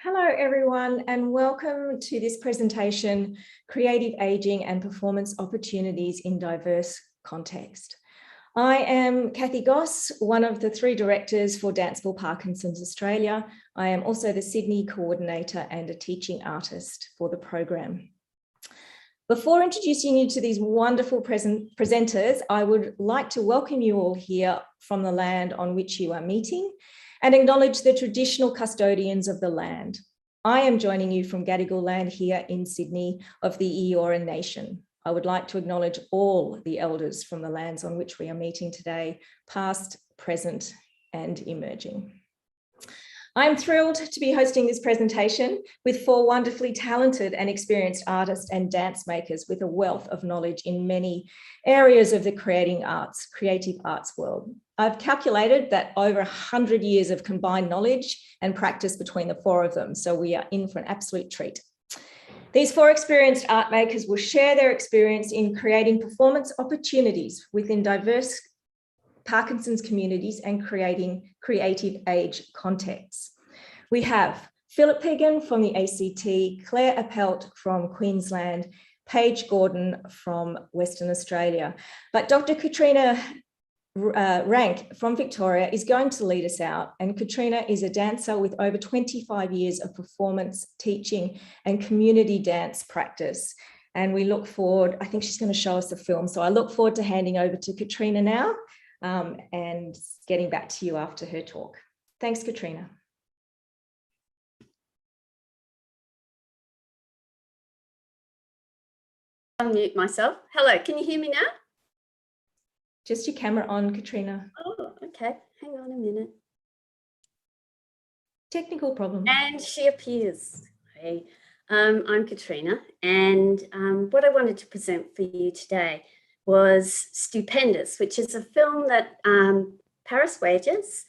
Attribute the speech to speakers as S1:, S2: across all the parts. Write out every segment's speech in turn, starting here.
S1: Hello everyone and welcome to this presentation, Creative Aging and Performance Opportunities in Diverse Context. I am Kathy Goss, one of the 3 directors for Dance for Parkinson's Australia. I am also the Sydney coordinator and a teaching artist for the program. Before introducing you to these wonderful presenters, I would like to welcome you all here from the land on which you are meeting and acknowledge the traditional custodians of the land. I am joining you from Gadigal land here in Sydney of the Eora Nation. I would like to acknowledge all the elders from the lands on which we are meeting today, past, present, and emerging. I'm thrilled to be hosting this presentation with 4 wonderfully talented and experienced artists and dance makers with a wealth of knowledge in many areas of the creative arts world. I've calculated that over 100 years of combined knowledge and practice between the 4 of them, so we are in for an absolute treat. These 4 experienced art makers will share their experience in creating performance opportunities within diverse Parkinson's communities and creating creative age contexts. We have Philip Piggon from the ACT, Claire Appelt from Queensland, Paige Gordon from Western Australia. But Dr. Katrina Rank from Victoria is going to lead us out, and Katrina is a dancer with over 25 years of performance, teaching and community dance practice. And we look forward, I think she's going to show us the film, so I look forward to handing over to Katrina now and getting back to you after her talk. Thanks, Katrina.
S2: Unmute myself. Hello, can you hear me now?
S1: Just your camera on, Katrina.
S2: Oh, okay. Hang on a minute.
S1: Technical problem.
S2: And she appears. Hey, I'm Katrina, and what I wanted to present for you today was Stupendous, which is a film that Paris Wages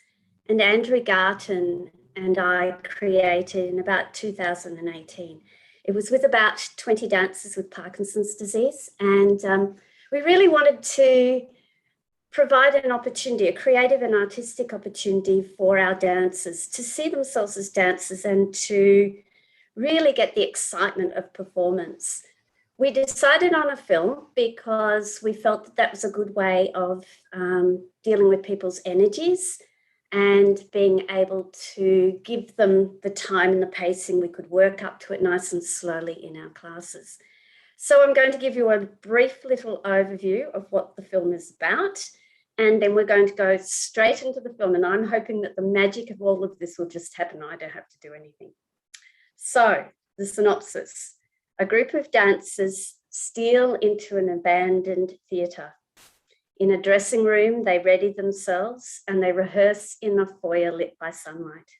S2: and Andrew Garton and I created in about 2018. It was with about 20 dancers with Parkinson's disease, and we really wanted to provide an opportunity, a creative and artistic opportunity for our dancers to see themselves as dancers and to really get the excitement of performance. We decided on a film because we felt that that was a good way of dealing with people's energies and being able to give them the time and the pacing. We could work up to it nice and slowly in our classes. So I'm going to give you a brief little overview of what the film is about, and then we're going to go straight into the film, and I'm hoping that the magic of all of this will just happen. I don't have to do anything. So the synopsis. A group of dancers steal into an abandoned theatre. In a dressing room, they ready themselves and they rehearse in a foyer lit by sunlight.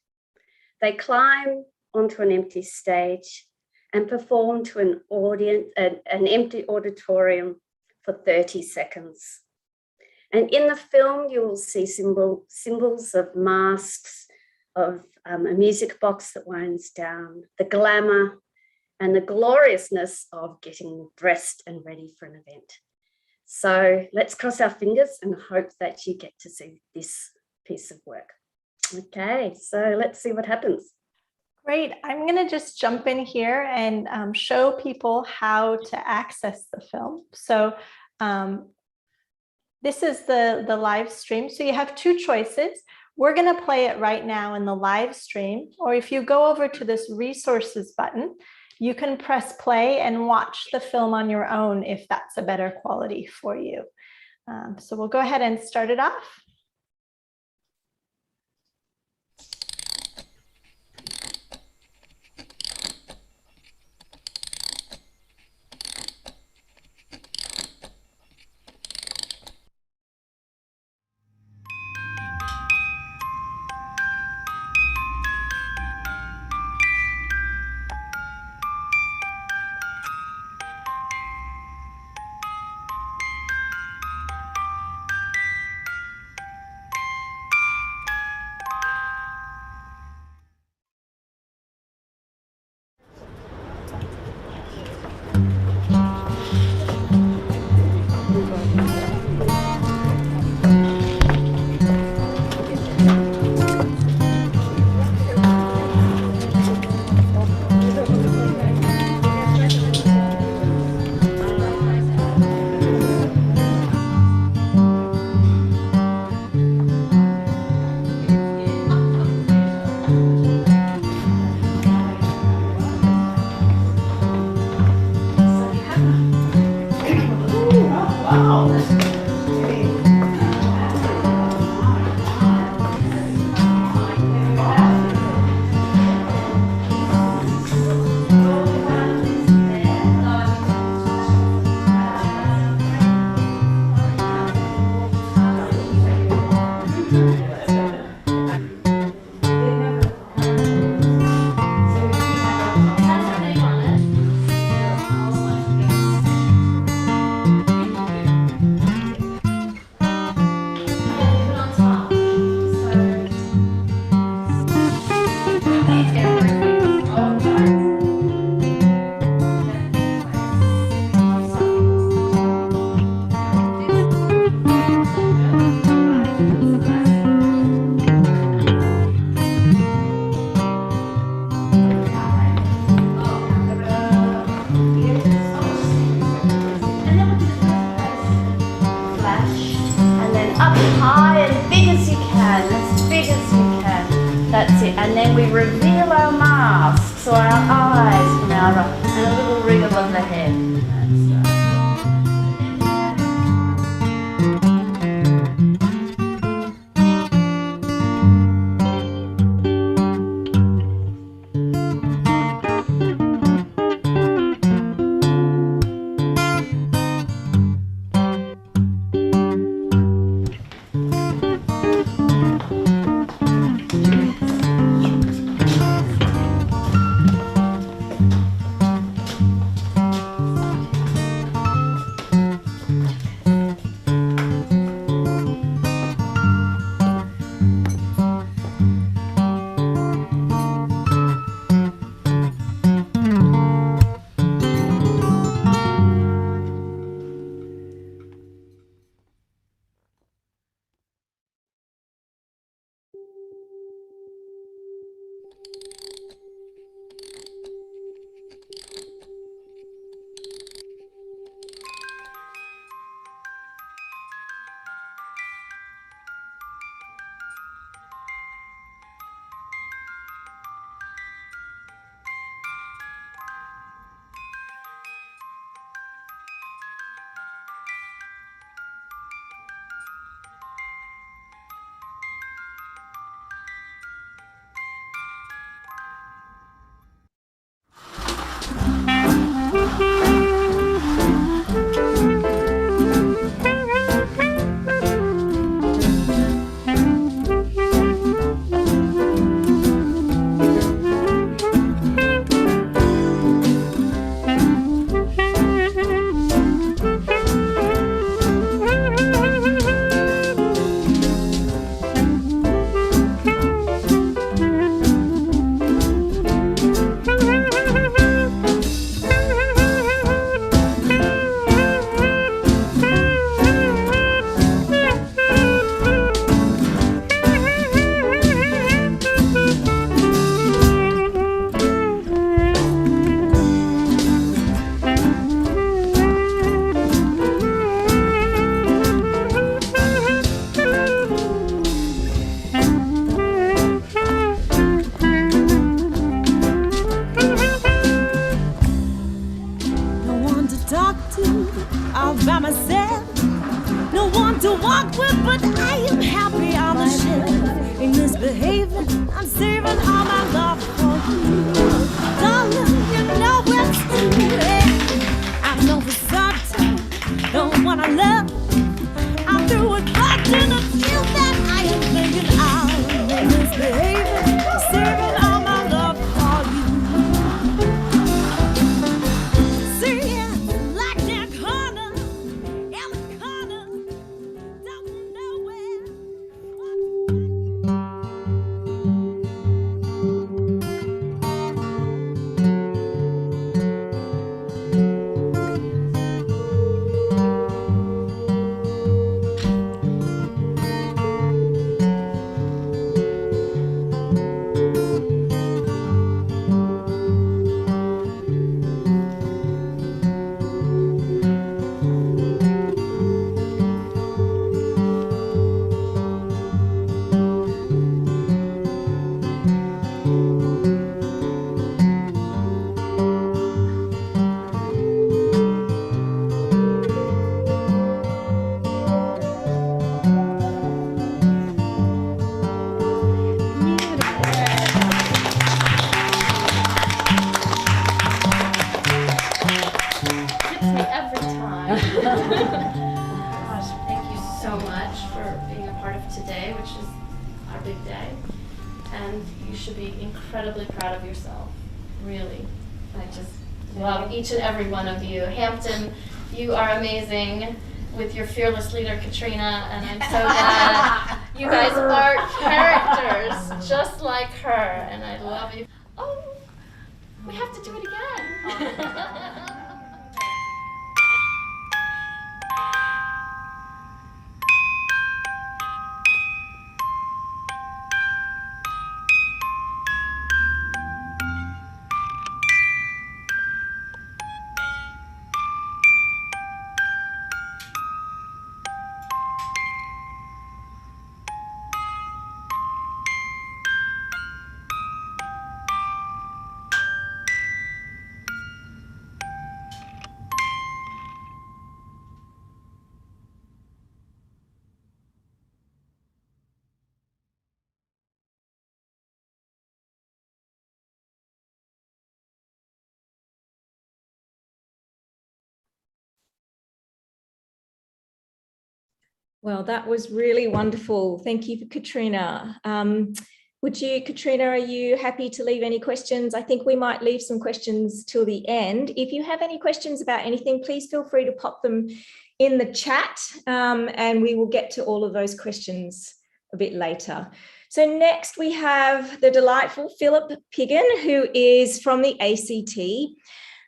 S2: They climb onto an empty stage and perform to an audience, an empty auditorium for 30 seconds. And in the film, you will see symbols of masks, of a music box that winds down, the glamour, and the gloriousness of getting dressed and ready for an event. So let's cross our fingers and hope that you get to see this piece of work. Okay, so let's see what happens.
S3: Great. I'm going to just jump in here and show people how to access the film. So this is the live stream. So you have 2 choices. We're going to play it right now in the live stream, or if you go over to this resources button, you can press play and watch the film on your own if that's a better quality for you. So we'll go ahead and start it off.
S2: That's it. And then we reveal our mask. So our eyes from our and a little wriggle of the head. That's right.
S4: Each and every one of you. Hampton, you are amazing with your fearless leader, Katrina, and I'm so glad you guys are characters just like her, and I love you. Oh, we have to do it again.
S1: Well, that was really wonderful. Thank you, Katrina. Katrina, are you happy to leave any questions? I think we might leave some questions till the end. If you have any questions about anything, please feel free to pop them in the chat, and we will get to all of those questions a bit later. So next we have the delightful Philip Piggon, who is from the ACT.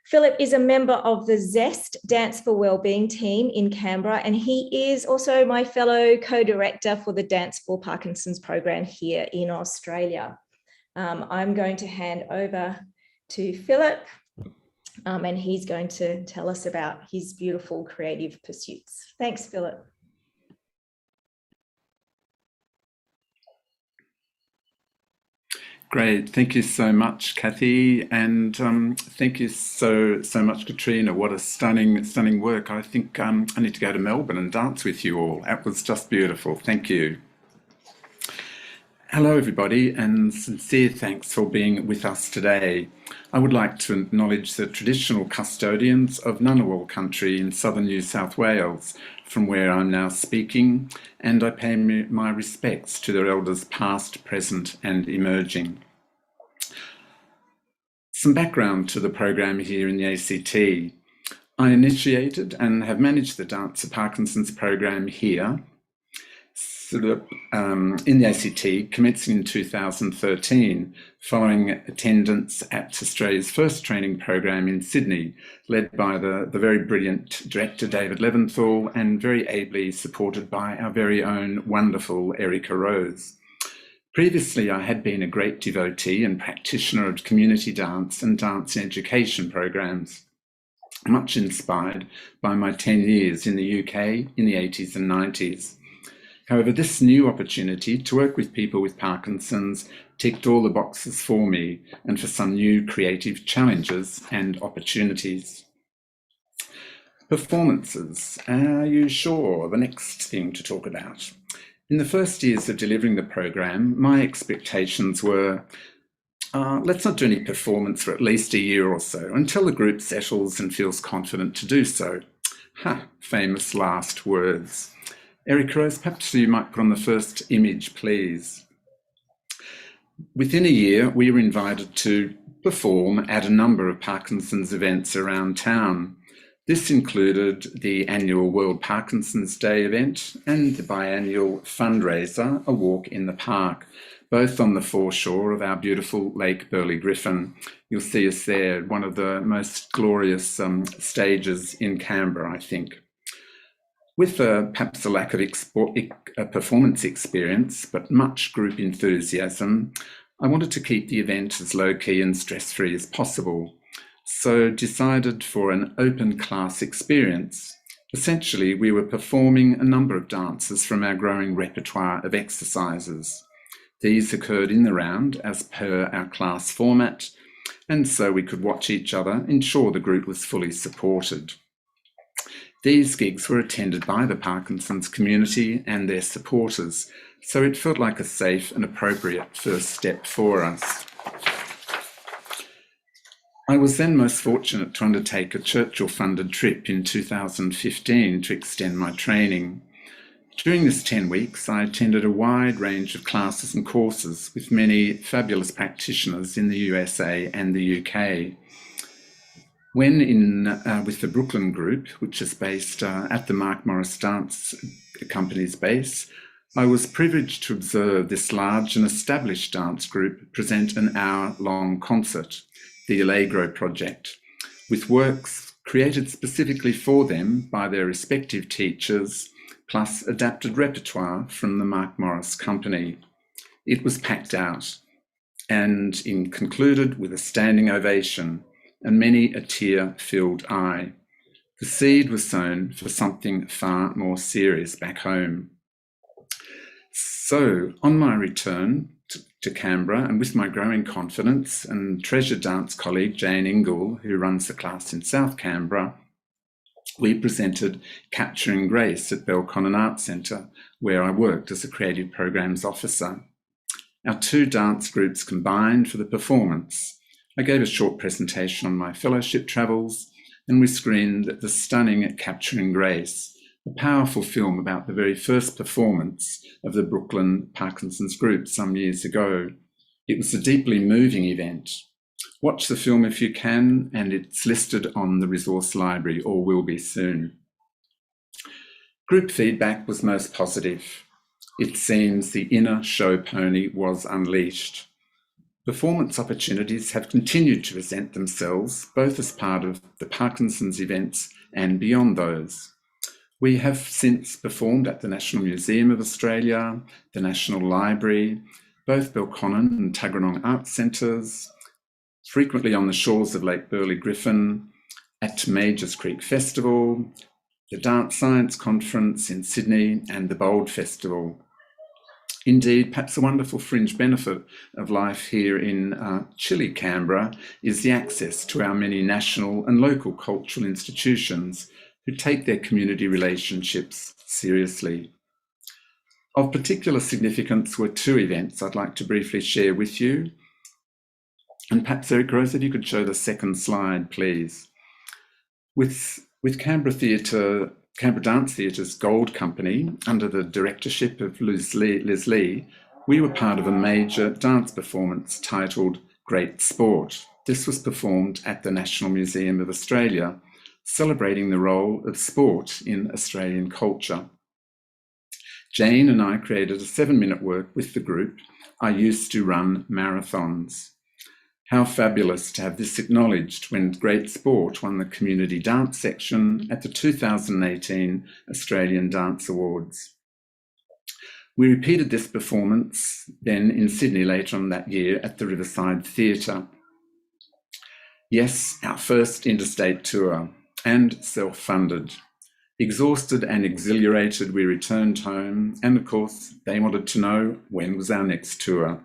S1: Philip is a member of the Zest Dance for Wellbeing team in Canberra, and he is also my fellow co-director for the Dance for Parkinson's program here in Australia. I'm going to hand over to Philip, and he's going to tell us about his beautiful creative pursuits. Thanks, Philip.
S5: Great, thank you so much, Kathy, and thank you so much, Katrina. What a stunning work. I think I need to go to Melbourne and dance with you all. That was just beautiful. Thank you. Hello, everybody, and sincere thanks for being with us today. I would like to acknowledge the traditional custodians of Ngunnawal country in southern New South Wales, from where I'm now speaking, and I pay my respects to their elders past, present and emerging. Some background to the program here in the ACT. I initiated and have managed the Dance for Parkinson's program here in the ACT, commencing in 2013, following attendance at Australia's first training program in Sydney, led by the very brilliant director David Leventhal and very ably supported by our very own wonderful Erica Rose. Previously, I had been a great devotee and practitioner of community dance and dance education programs, much inspired by my 10 years in the UK in the 80s and 90s. However, this new opportunity to work with people with Parkinson's ticked all the boxes for me and for some new creative challenges and opportunities. Performances, are you sure? The next thing to talk about. In the first years of delivering the program, my expectations were, let's not do any performance for at least a year or so until the group settles and feels confident to do so. Famous last words. Erica Rose, perhaps you might put on the first image, please. Within a year, we were invited to perform at a number of Parkinson's events around town. This included the annual World Parkinson's Day event and the biannual fundraiser, A Walk in the Park, both on the foreshore of our beautiful Lake Burley Griffin. You'll see us there, one of the most glorious stages in Canberra, I think. With perhaps a lack of performance experience, but much group enthusiasm, I wanted to keep the event as low-key and stress-free as possible, so decided for an open class experience. Essentially, we were performing a number of dances from our growing repertoire of exercises. These occurred in the round as per our class format, and so we could watch each other, ensure the group was fully supported. These gigs were attended by the Parkinson's community and their supporters, so it felt like a safe and appropriate first step for us. I was then most fortunate to undertake a Churchill-funded trip in 2015 to extend my training. During this 10 weeks, I attended a wide range of classes and courses with many fabulous practitioners in the USA and the UK. When with the Brooklyn group, which is based at the Mark Morris Dance Company's base, I was privileged to observe this large and established dance group present an hour-long concert, the Allegro Project, with works created specifically for them by their respective teachers, plus adapted repertoire from the Mark Morris Company. It was packed out and concluded with a standing ovation and many a tear-filled eye. The seed was sown for something far more serious back home. So, on my return to Canberra, and with my growing confidence and treasured dance colleague Jane Ingle, who runs the class in South Canberra, we presented Capturing Grace at Belconnen Arts Centre, where I worked as a creative programs officer. Our two dance groups combined for the performance. I gave a short presentation on my fellowship travels, and we screened the stunning Capturing Grace, a powerful film about the very first performance of the Brooklyn Parkinson's group some years ago. It was a deeply moving event. Watch the film if you can, and it's listed on the resource library, or will be soon. Group feedback was most positive. It seems the inner show pony was unleashed. Performance opportunities have continued to present themselves, both as part of the Parkinson's events and beyond those. We have since performed at the National Museum of Australia, the National Library, both Belconnen and Tuggeranong Arts Centres, frequently on the shores of Lake Burley Griffin, at Majors Creek Festival, the Dance Science Conference in Sydney, and the Bold Festival. Indeed, perhaps a wonderful fringe benefit of life here in chilly Canberra is the access to our many national and local cultural institutions who take their community relationships seriously. Of particular significance were two events I'd like to briefly share with you. And perhaps, Eric Rose, if you could show the second slide, please. With Canberra Dance Theatre's Gold Company, under the directorship of Liz Lee, we were part of a major dance performance titled Great Sport. This was performed at the National Museum of Australia, celebrating the role of sport in Australian culture. Jane and I created a 7-minute work with the group. I used to run marathons. How fabulous to have this acknowledged when Great Sport won the Community Dance section at the 2018 Australian Dance Awards. We repeated this performance then in Sydney later on that year at the Riverside Theatre. Yes, our first interstate tour, and self-funded. Exhausted and exhilarated, we returned home, and of course, they wanted to know when was our next tour.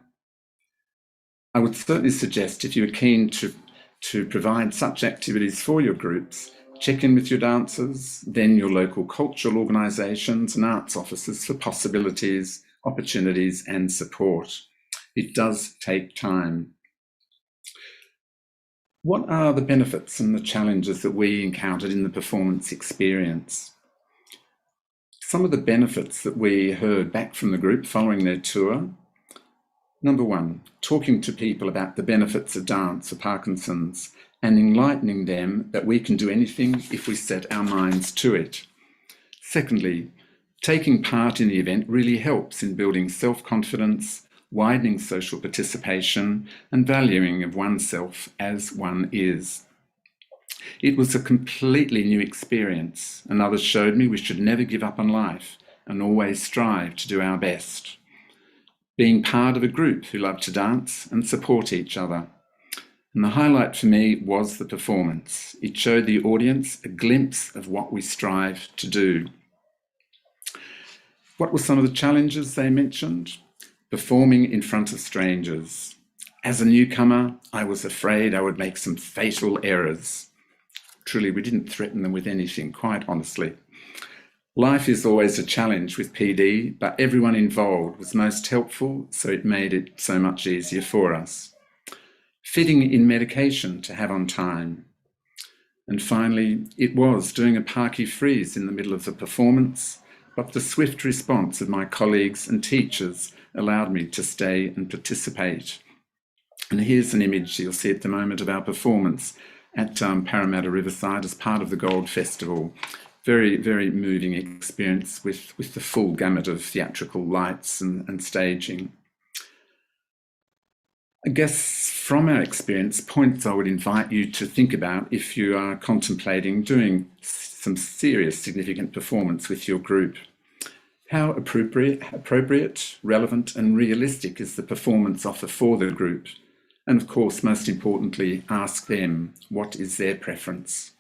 S5: I would certainly suggest, if you're keen to provide such activities for your groups, check in with your dancers, then your local cultural organisations and arts offices for possibilities, opportunities and support. It does take time. What are the benefits and the challenges that we encountered in the performance experience? Some of the benefits that we heard back from the group following their tour. Number one, talking to people about the benefits of dance for Parkinson's and enlightening them that we can do anything if we set our minds to it. Secondly, taking part in the event really helps in building self-confidence, widening social participation, and valuing of oneself as one is. It was a completely new experience, and others showed me we should never give up on life and always strive to do our best. Being part of a group who love to dance and support each other. And the highlight for me was the performance. It showed the audience a glimpse of what we strive to do. What were some of the challenges they mentioned? Performing in front of strangers. As a newcomer, I was afraid I would make some fatal errors. Truly, we didn't threaten them with anything, quite honestly. Life is always a challenge with PD, but everyone involved was most helpful, so it made it so much easier for us. Fitting in medication to have on time. And finally, it was doing a parky freeze in the middle of the performance, but the swift response of my colleagues and teachers allowed me to stay and participate. And here's an image you'll see at the moment of our performance at Parramatta Riverside as part of the Gold Festival. Very, very moving experience with the full gamut of theatrical lights and staging. I guess from our experience, points I would invite you to think about if you are contemplating doing some serious, significant performance with your group. How appropriate, relevant and realistic is the performance offer for the group? And of course, most importantly, ask them, what is their preference?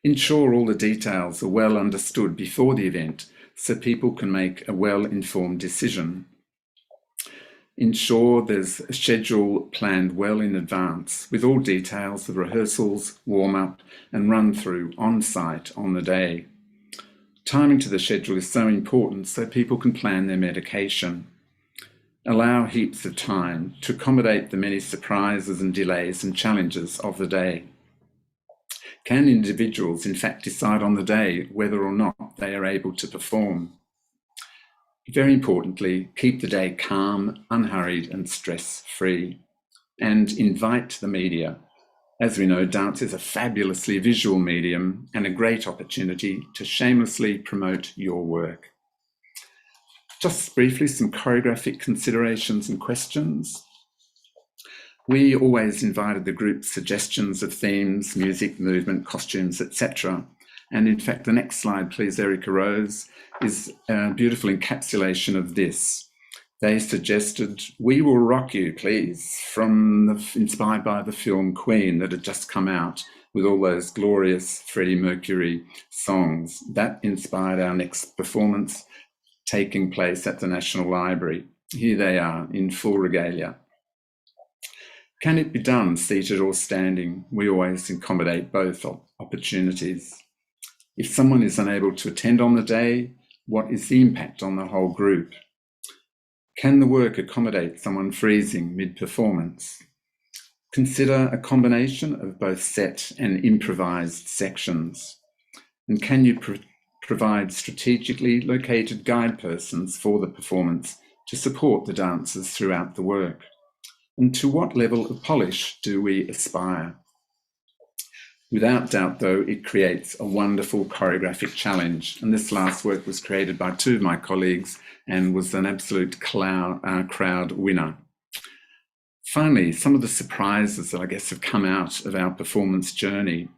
S5: Ensure all the details are well understood before the event so people can make a well-informed decision. Ensure there's a schedule planned well in advance with all details of rehearsals, warm-up and run-through on-site on the day. Timing to the schedule is so important so people can plan their medication. Allow heaps of time to accommodate the many surprises and delays and challenges of the day. Can individuals in fact decide on the day whether or not they are able to perform? Very importantly, keep the day calm, unhurried and stress-free, and invite the media. As we know, dance is a fabulously visual medium and a great opportunity to shamelessly promote your work. Just briefly, some choreographic considerations and questions. We always invited the group suggestions of themes, music, movement, costumes, etc. And in fact, the next slide, please, Erica Rose, is a beautiful encapsulation of this. They suggested "We Will Rock You, Please," inspired by the film Queen that had just come out with all those glorious Freddie Mercury songs. That inspired our next performance, taking place at the National Library. Here they are in full regalia. Can it be done seated or standing? We always accommodate both opportunities. If someone is unable to attend on the day, what is the impact on the whole group? Can the work accommodate someone freezing mid-performance? Consider a combination of both set and improvised sections. And can you provide strategically located guide persons for the performance to support the dancers throughout the work? And to what level of polish do we aspire? Without doubt, though, it creates a wonderful choreographic challenge. And this last work was created by two of my colleagues and was an absolute crowd winner. Finally, some of the surprises that I guess have come out of our performance journey.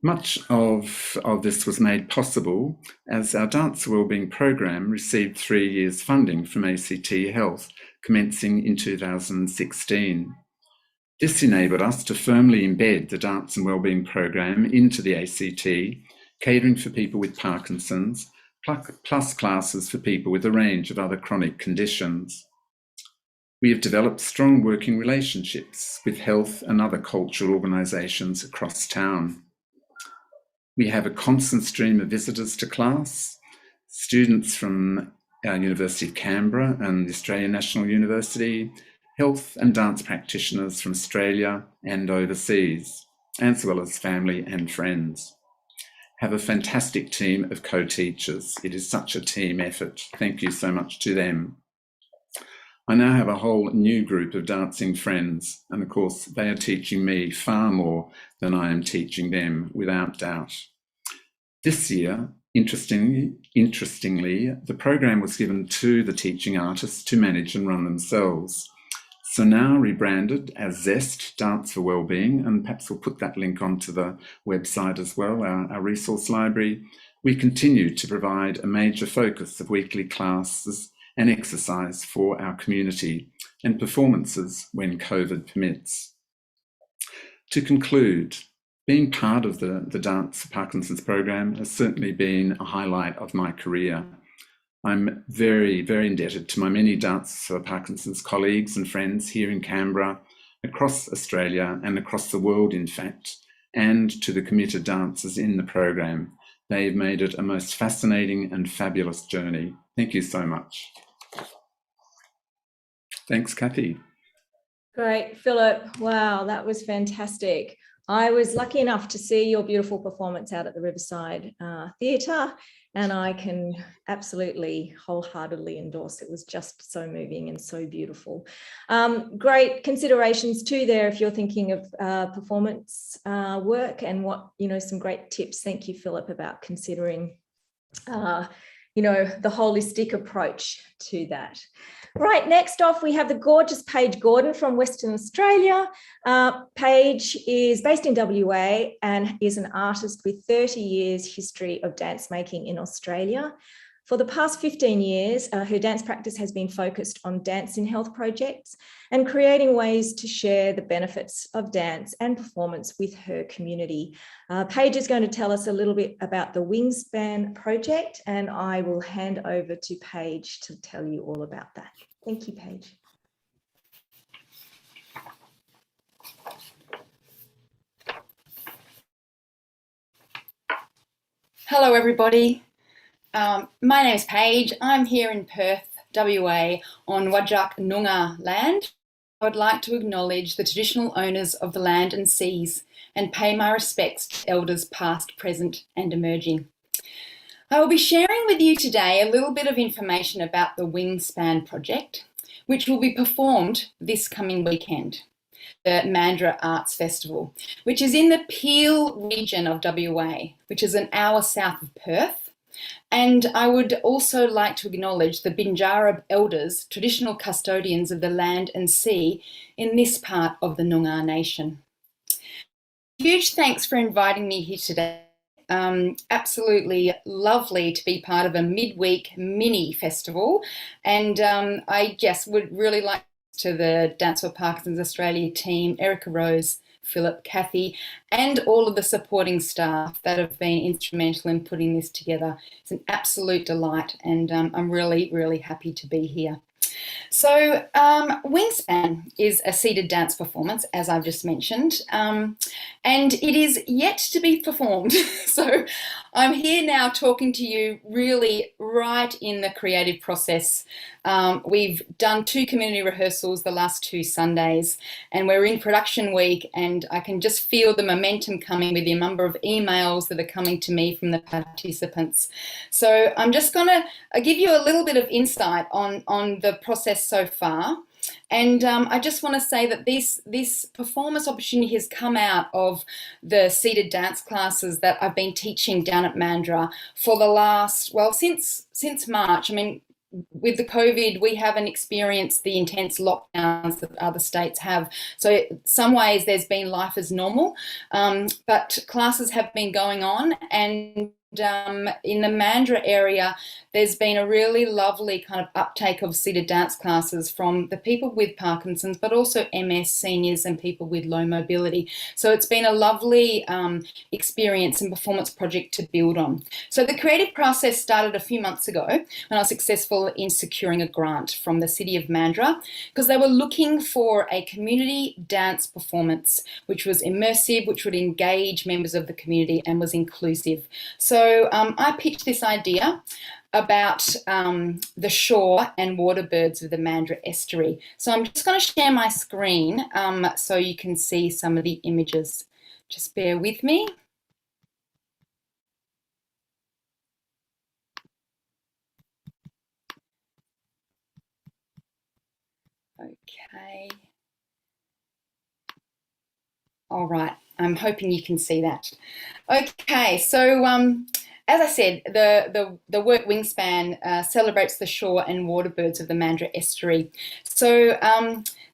S5: Much of this was made possible as our Dance Wellbeing Program received 3 years funding from ACT Health, commencing in 2016. This enabled us to firmly embed the Dance and Wellbeing Program into the ACT, catering for people with Parkinson's, plus classes for people with a range of other chronic conditions. We have developed strong working relationships with health and other cultural organisations across town. We have a constant stream of visitors to class, students from our University of Canberra and the Australian National University, health and dance practitioners from Australia and overseas, as well as family and friends. Have a fantastic team of co-teachers. It is such a team effort. Thank you so much to them. I now have a whole new group of dancing friends, and of course they are teaching me far more than I am teaching them, without doubt. This year, interestingly, the program was given to the teaching artists to manage and run themselves. So now rebranded as Zest, Dance for Wellbeing, and perhaps we'll put that link onto the website as well, our resource library, we continue to provide a major focus of weekly classes and exercise for our community and performances when COVID permits. To conclude, being part of the Dance for Parkinson's program has certainly been a highlight of my career. I'm very, very indebted to my many Dance for Parkinson's colleagues and friends here in Canberra, across Australia and across the world, in fact, and to the committed dancers in the program. They've made it a most fascinating and fabulous journey. Thank you so much. Thanks, Kathy.
S1: Great, Philip. Wow, that was fantastic. I was lucky enough to see your beautiful performance out at the Riverside Theatre, and I can absolutely wholeheartedly endorse. It was just so moving and so beautiful. Great considerations too there if you're thinking of performance work, and what, some great tips. Thank you, Philip, about considering the holistic approach to that. Right, next off, we have the gorgeous Paige Gordon from Western Australia. Paige is based in WA and is an artist with 30 years history of dance making in Australia. For the past 15 years, her dance practice has been focused on dance in health projects and creating ways to share the benefits of dance and performance with her community. Paige is going to tell us a little bit about the Wingspan project, and I will hand over to Paige to tell you all about that. Thank you, Paige.
S6: Hello, everybody. My name is Paige. I'm here in Perth, WA, on Whadjuk Noongar land. I would like to acknowledge the traditional owners of the land and seas and pay my respects to elders past, present and emerging. I will be sharing with you today a little bit of information about the Wingspan project, which will be performed this coming weekend, the Mandurah Arts Festival, which is in the Peel region of WA, which is an hour south of Perth. And I would also like to acknowledge the Binjara elders, traditional custodians of the land and sea in this part of the Noongar Nation. Huge thanks for inviting me here today. Absolutely lovely to be part of a midweek mini festival. And I just would really like to the Dance for Parkinson's Australia team, Erica Rose, Philip, Kathy, and all of the supporting staff that have been instrumental in putting this together. It's an absolute delight, and I'm really, really happy to be here. So Wingspan is a seated dance performance, as I've just mentioned, and it is yet to be performed. So I'm here now talking to you really right in the creative process. We've done 2 community rehearsals the last 2 Sundays, and we're in production week, and I can just feel the momentum coming with the number of emails that are coming to me from the participants. So I'm just going to give you a little bit of insight on the process so far. And I just want to say that this performance opportunity has come out of the seated dance classes that I've been teaching down at Mandurah for the last, well, since March. I mean, with the COVID, we haven't experienced the intense lockdowns that other states have. So in some ways there's been life as normal, but classes have been going on, and in the Mandurah area, there's been a really lovely kind of uptake of seated dance classes from the people with Parkinson's, but also MS, seniors and people with low mobility. So it's been a lovely experience and performance project to build on. So the creative process started a few months ago when I was successful in securing a grant from the City of Mandurah, because they were looking for a community dance performance which was immersive, which would engage members of the community and was inclusive. So I pitched this idea about the shore and water birds of the Mandurah estuary. So I'm just going to share my screen so you can see some of the images. Just bear with me. Okay. All right. I'm hoping you can see that. Okay, so as I said, the work Wingspan celebrates the shore and water birds of the Mandurah estuary. So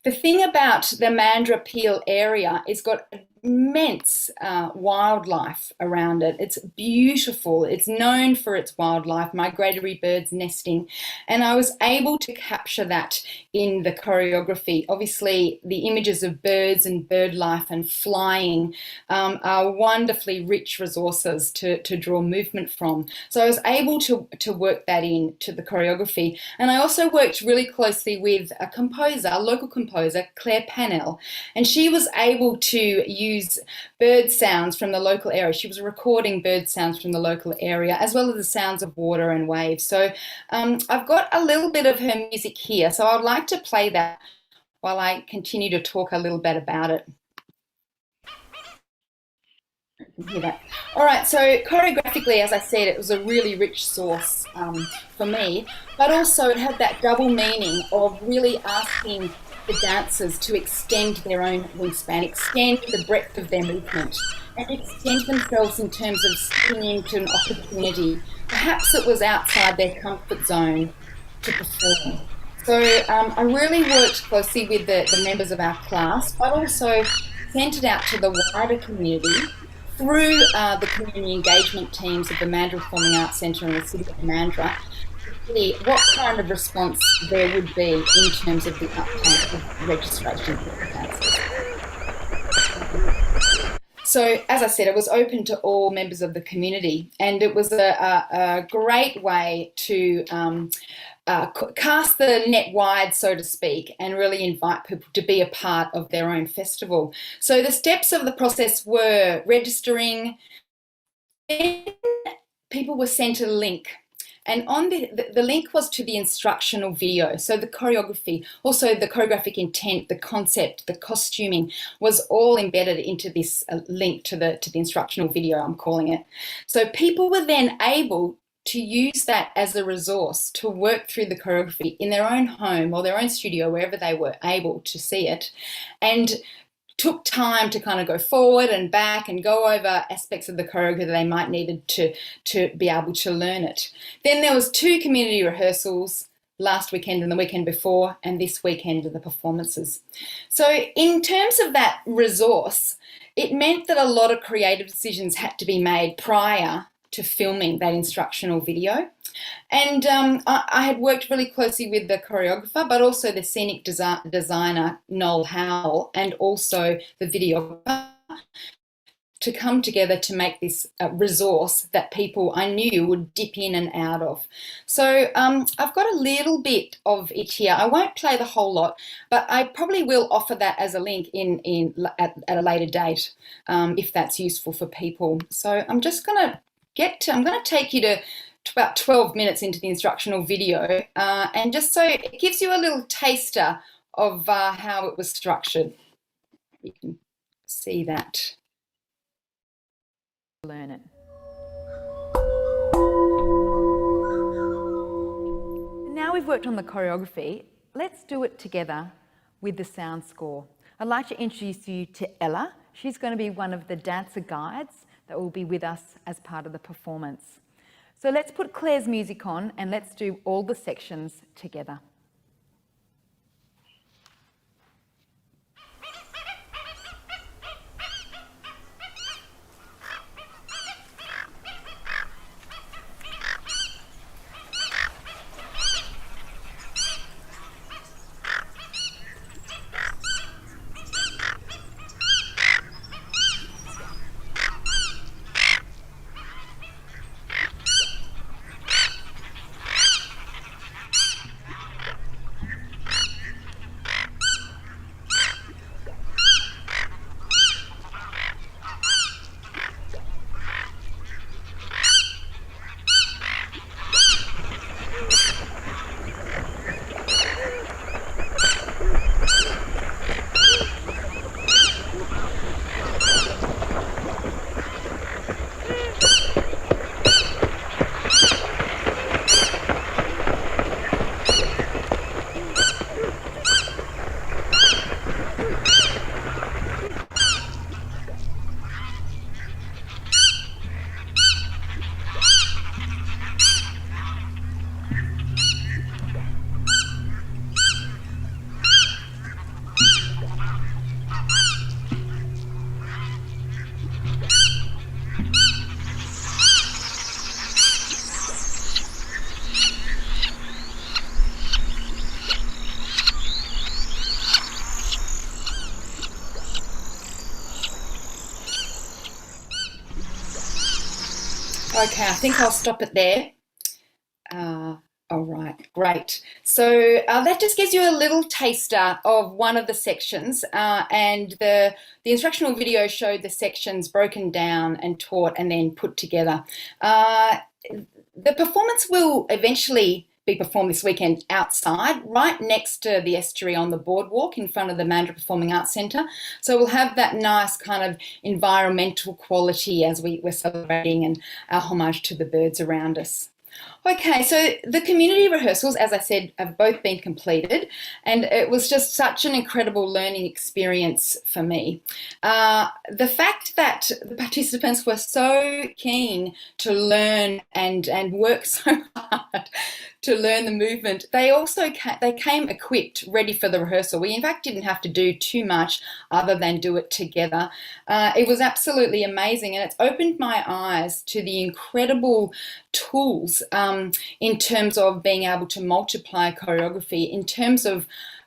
S6: the thing about the Mandurah Peel area is got immense wildlife around it. It's beautiful. It's known for its wildlife, migratory birds nesting, and I was able to capture that in the choreography. Obviously, the images of birds and bird life and flying are wonderfully rich resources to draw movement from. So I was able to work that into the choreography, and I also worked really closely with a composer, a local composer, Claire Pannell, and she was able to use bird sounds from the local area. She was recording bird sounds from the local area, as well as the sounds of water and waves. So I've got a little bit of her music here, so I'd like to play that while I continue to talk a little bit about it. You can hear that. All right, so choreographically, as I said, it was a really rich source for me, but also it had that double meaning of really asking the dancers to extend their own wingspan, extend the breadth of their movement, and extend themselves in terms of stepping into an opportunity. Perhaps it was outside their comfort zone to perform. So I really worked closely with the members of our class, but also sent it out to the wider community through the community engagement teams of the Mandurah Performing Arts Centre and the City of Mandurah, what kind of response there would be in terms of the uptake of registration for the dances. So, as I said, it was open to all members of the community, and it was a great way to cast the net wide, so to speak, and really invite people to be a part of their own festival. So the steps of the process were registering, then people were sent a link. And on the link was to the instructional video. So the choreography, also the choreographic intent, the concept, the costuming was all embedded into this link to the instructional video, I'm calling it. So people were then able to use that as a resource to work through the choreography in their own home or their own studio, wherever they were able to see it, and took time to kind of go forward and back and go over aspects of the choreography that they might needed to be able to learn it. Then there was 2 community rehearsals last weekend and the weekend before, and this weekend of the performances. So in terms of that resource, it meant that a lot of creative decisions had to be made prior to filming that instructional video. And I had worked really closely with the choreographer, but also the scenic designer, Noel Howell, and also the videographer to come together to make this resource that people I knew would dip in and out of. So I've got a little bit of it here. I won't play the whole lot, but I probably will offer that as a link at a later date if that's useful for people. So I'm just going to I'm going to take you to about 12 minutes into the instructional video, and just so it gives you a little taster of how it was structured. You can see that.
S7: Learn it. Now we've worked on the choreography, let's do it together with the sound score. I'd like to introduce you to Ella. She's going to be one of the dancer guides that will be with us as part of the performance. So let's put Claire's music on and let's do all the sections together.
S6: Okay, I think I'll stop it there. All right, great. So that just gives you a little taster of one of the sections, and the instructional video showed the sections broken down and taught and then put together. The performance will eventually be performed this weekend outside, right next to the estuary on the boardwalk in front of the Mandurah Performing Arts Centre. So we'll have that nice kind of environmental quality as we're celebrating and our homage to the birds around us. Okay, so the community rehearsals, as I said, have both been completed, and it was just such an incredible learning experience for me. The fact that the participants were so keen to learn and work so hard to learn the movement, they came equipped, ready for the rehearsal. We in fact didn't have to do too much other than do it together. It was absolutely amazing, and it's opened my eyes to the incredible tools in terms of being able to multiply choreography, in terms of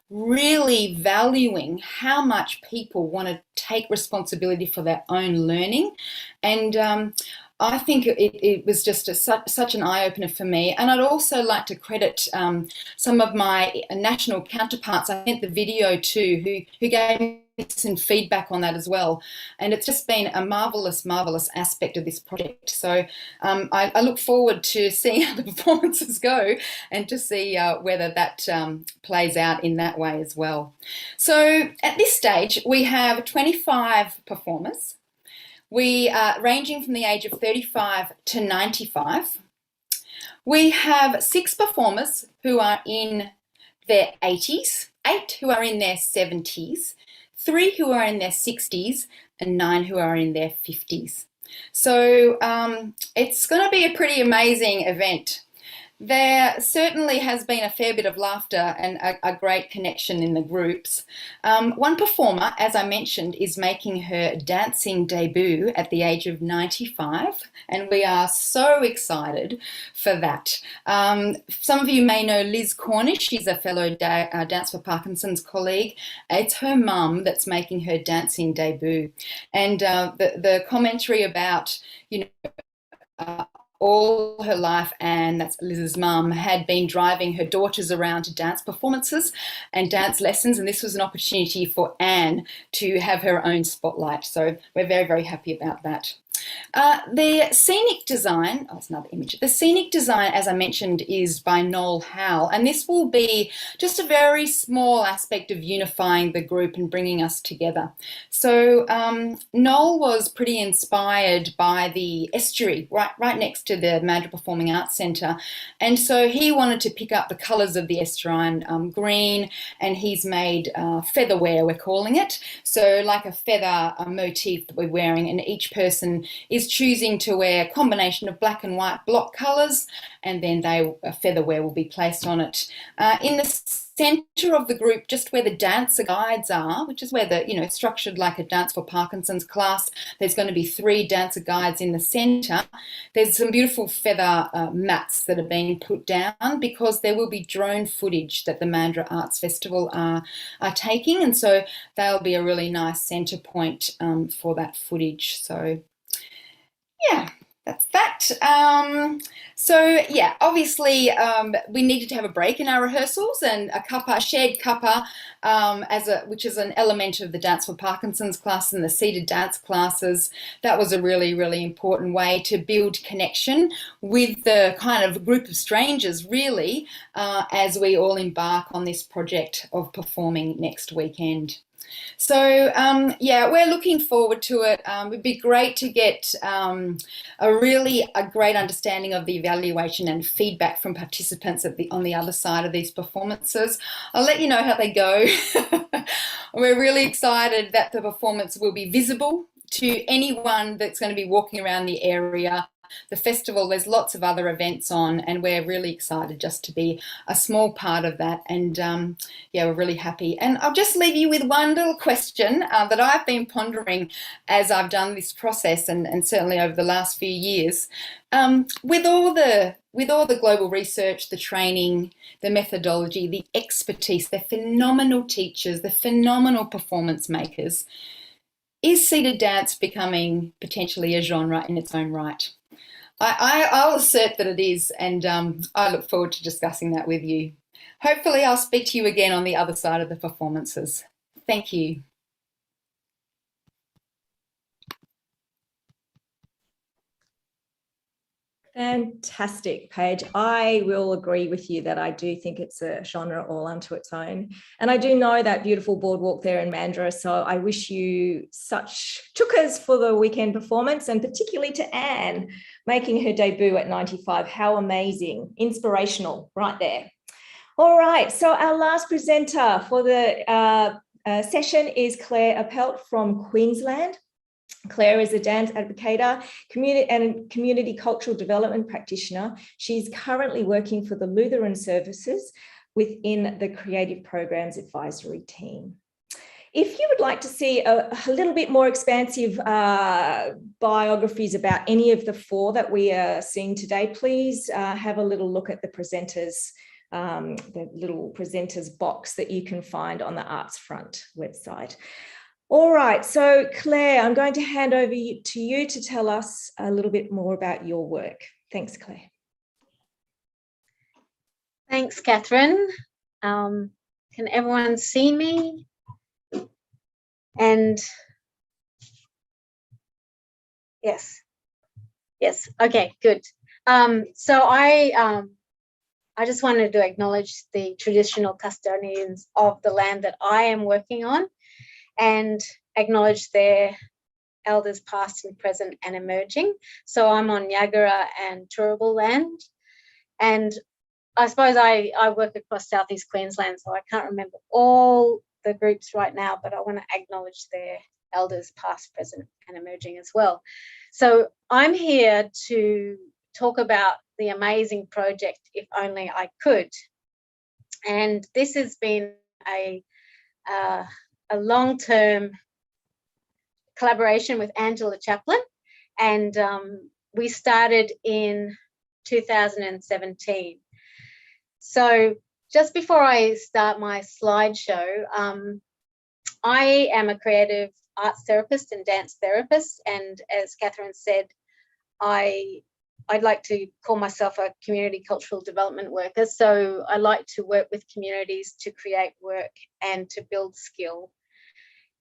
S6: really valuing how much people want to take responsibility for their own learning. And I think it was just such an eye-opener for me. And I'd also like to credit some of my national counterparts I sent the video to who gave me some feedback on that as well. And it's just been a marvellous, marvellous aspect of this project. So I look forward to seeing how the performances go and to see whether that plays out in that way as well. So at this stage, we have 25 performers. We are ranging from the age of 35 to 95. We have 6 performers who are in their 80s, 8 who are in their 70s, 3 who are in their 60s, and 9 who are in their 50s. So it's going to be a pretty amazing event. There certainly has been a fair bit of laughter and a great connection in the groups. One performer, as I mentioned, is making her dancing debut at the age of 95, and we are so excited for that. Some of you may know Liz Cornish. She's a fellow Dance for Parkinson's colleague. It's her mum that's making her dancing debut. And the commentary about, you know, all her life, and that's Liz's mum, had been driving her daughters around to dance performances and dance lessons, and this was an opportunity for Anne to have her own spotlight. So we're very, very happy about that. The Scenic Design, oh, it's another image. The Scenic Design, as I mentioned, is by Noel Howell, and this will be just a very small aspect of unifying the group and bringing us together. So Noel was pretty inspired by the estuary right next to the Mandurah Performing Arts Centre, and so he wanted to pick up the colours of the estuarine, green, and he's made featherwear, we're calling it, so like a feather motif that we're wearing, and each person is choosing to wear a combination of black and white block colours, and then featherwear will be placed on it. In the centre of the group, just where the dancer guides are, which is where the, you know, structured like a Dance for Parkinson's class, there's going to be 3 dancer guides in the centre. There's some beautiful feather mats that are being put down because there will be drone footage that the Mandurah Arts Festival are taking, and so they'll be a really nice centre point for that footage. So yeah, that's that. So yeah, obviously we needed to have a break in our rehearsals, and a shared cuppa, which is an element of the Dance for Parkinson's class and the seated dance classes. That was a really, really important way to build connection with the kind of group of strangers, really, as we all embark on this project of performing next weekend. So yeah, we're looking forward to it. It'd be great to get a great understanding of the evaluation and feedback from participants on the other side of these performances. I'll let you know how they go. We're really excited that the performance will be visible to anyone that's going to be walking around the area. The festival, there's lots of other events on, and we're really excited just to be a small part of that, and yeah, we're really happy. And I'll just leave you with one little question that I've been pondering as I've done this process, and certainly over the last few years. With all the global research, the training, the methodology, the expertise, the phenomenal teachers, the phenomenal performance makers, is seated dance becoming potentially a genre in its own right? I'll assert that it is, and I look forward to discussing that with you. Hopefully I'll speak to you again on the other side of the performances. Thank you.
S1: Fantastic, Paige. I will agree with you that I do think it's a genre all unto its own. And I do know that beautiful boardwalk there in Mandurah, so I wish you such chukkers for the weekend performance, and particularly to Anne, making her debut at 95. How amazing, inspirational right there. All right, so our last presenter for the session is Kerr Appelt from Queensland. Claire is a dance advocator and community cultural development practitioner. She's currently working for the Lutheran Services within the Creative Programs Advisory Team. If you would like to see a little bit more expansive biographies about any of the 4 that we are seeing today, please have a little look at the presenters, the little presenters box that you can find on the Arts Front website. All right, so Claire, I'm going to hand over to you to tell us a little bit more about your work. Thanks, Claire.
S8: Thanks, Catherine. Can everyone see me? And yes, okay, good. So I just wanted to acknowledge the traditional custodians of the land that I am working on and acknowledge their elders past and present and emerging. So I'm on Yagara and Turrbal land. And I suppose I work across Southeast Queensland, so I can't remember all the groups right now, but I want to acknowledge their elders past, present and emerging as well. So I'm here to talk about the amazing project, If Only I Could. And this has been a long-term collaboration with Angela Chaplin, and we started in 2017. So just before I start my slideshow, I am a creative arts therapist and dance therapist, and as Catherine said, I'd like to call myself a community cultural development worker. So I like to work with communities to create work and to build skill.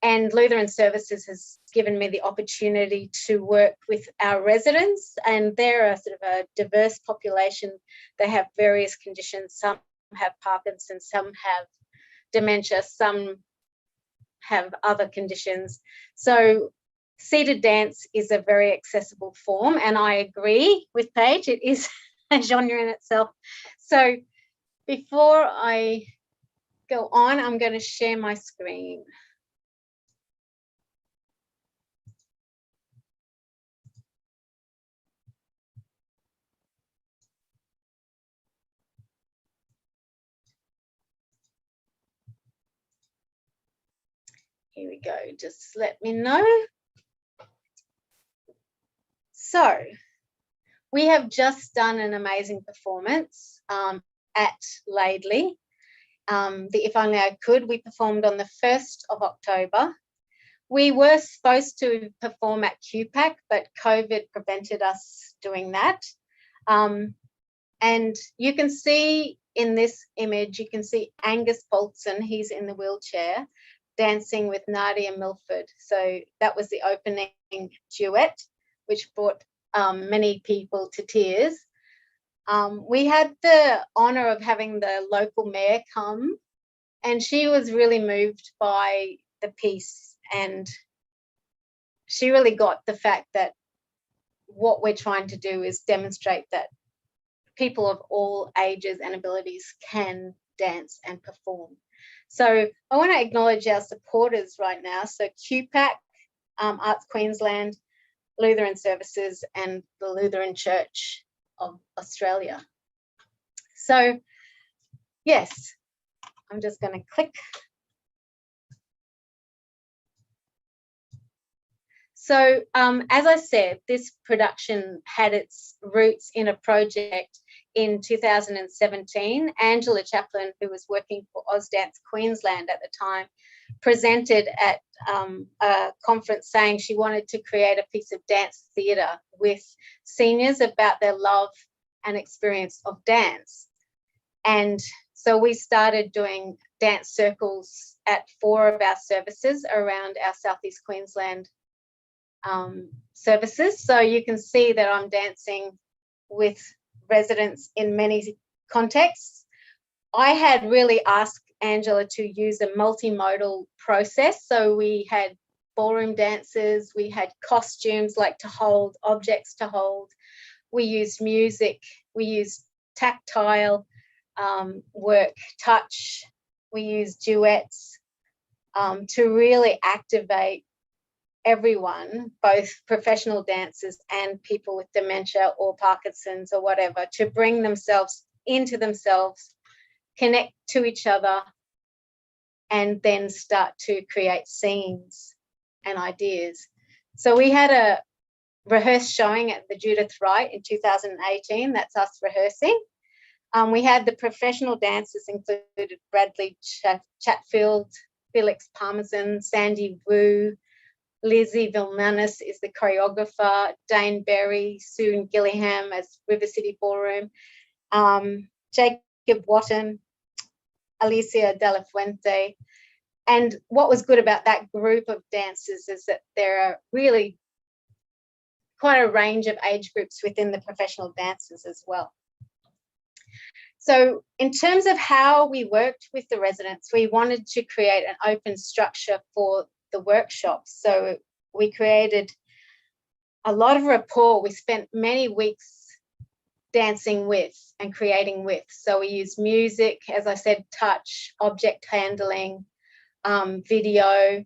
S8: And Lutheran Services has given me the opportunity to work with our residents, and they're a sort of a diverse population. They have various conditions. Some have Parkinson's, some have dementia, some have other conditions. So seated dance is a very accessible form, and I agree with Paige, it is a genre in itself. So before I go on, I'm going to share my screen. Here we go, just let me know. So we have just done an amazing performance at Laidley. The If Only I Could, we performed on the 1st of October. We were supposed to perform at QPAC, but COVID prevented us doing that. And you can see in this image, you can see Angus Bolton, he's in the wheelchair, dancing with Nadia Milford. So that was the opening duet, which brought many people to tears. We had the honour of having the local mayor come, and she was really moved by the piece, and she really got the fact that what we're trying to do is demonstrate that people of all ages and abilities can dance and perform. So I want to acknowledge our supporters right now. So QPAC, Arts Queensland, Lutheran Services and the Lutheran Church of Australia. So yes, I'm just going to click. So as I said, this production had its roots in a project in 2017. Angela Chaplin, who was working for Ausdance Queensland at the time, presented at a conference saying she wanted to create a piece of dance theatre with seniors about their love and experience of dance. And so we started doing dance circles at 4 of our services around our Southeast Queensland services. So you can see that I'm dancing with residents in many contexts. I had really asked Angela to use a multimodal process. So we had ballroom dances, we had costumes like to hold, objects to hold. We used music, we used tactile work, touch, we used duets to really activate everyone, both professional dancers and people with dementia or Parkinson's or whatever, to bring themselves into themselves, connect to each other, and then start to create scenes and ideas. So we had a rehearsed showing at the Judith Wright in 2018. That's us rehearsing. We had the professional dancers included Bradley Chatfield, Felix Parmesan, Sandy Wu, Lizzie Vilmanis is the choreographer, Dane Berry, Sue Gillingham as River City Ballroom, Jacob Watton, Alicia De La Fuente. And what was good about that group of dancers is that there are really quite a range of age groups within the professional dancers as well. So in terms of how we worked with the residents, we wanted to create an open structure for the workshops. So we created a lot of rapport. We spent many weeks dancing with and creating with. So we used music, as I said, touch, object handling, video,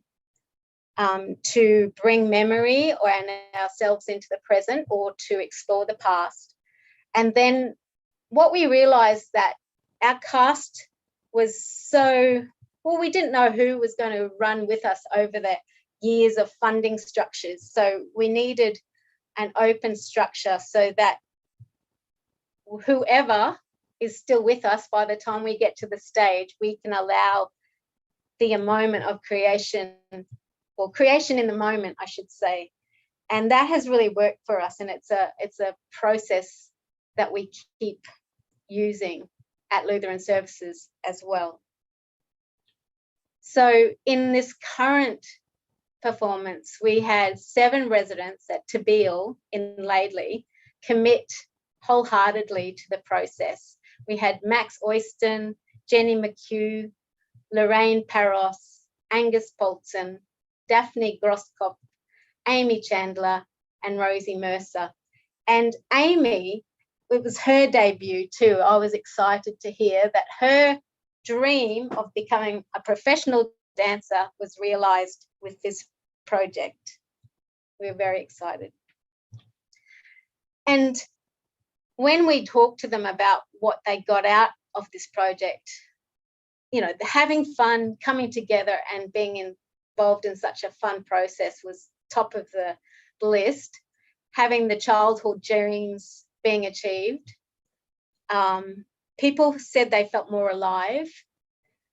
S8: to bring memory or ourselves into the present or to explore the past. And then what we realized that our cast was so, well, we didn't know who was going to run with us over the years of funding structures. So we needed an open structure so that whoever is still with us by the time we get to the stage, we can allow the moment of creation, or creation in the moment, I should say. And that has really worked for us. And it's a process that we keep using at Lutheran Services as well. So in this current performance, we had 7 residents at Tabeel in Laidley commit wholeheartedly to the process. We had Max Oyston, Jenny McHugh, Lorraine Paros, Angus Polson, Daphne Grosskopf, Amy Chandler, and Rosie Mercer. And Amy, it was her debut too. I was excited to hear that her dream of becoming a professional dancer was realized with this project. We were very excited. And when we talked to them about what they got out of this project, you know, having fun, coming together and being involved in such a fun process was top of the list. Having the childhood dreams being achieved. People said they felt more alive.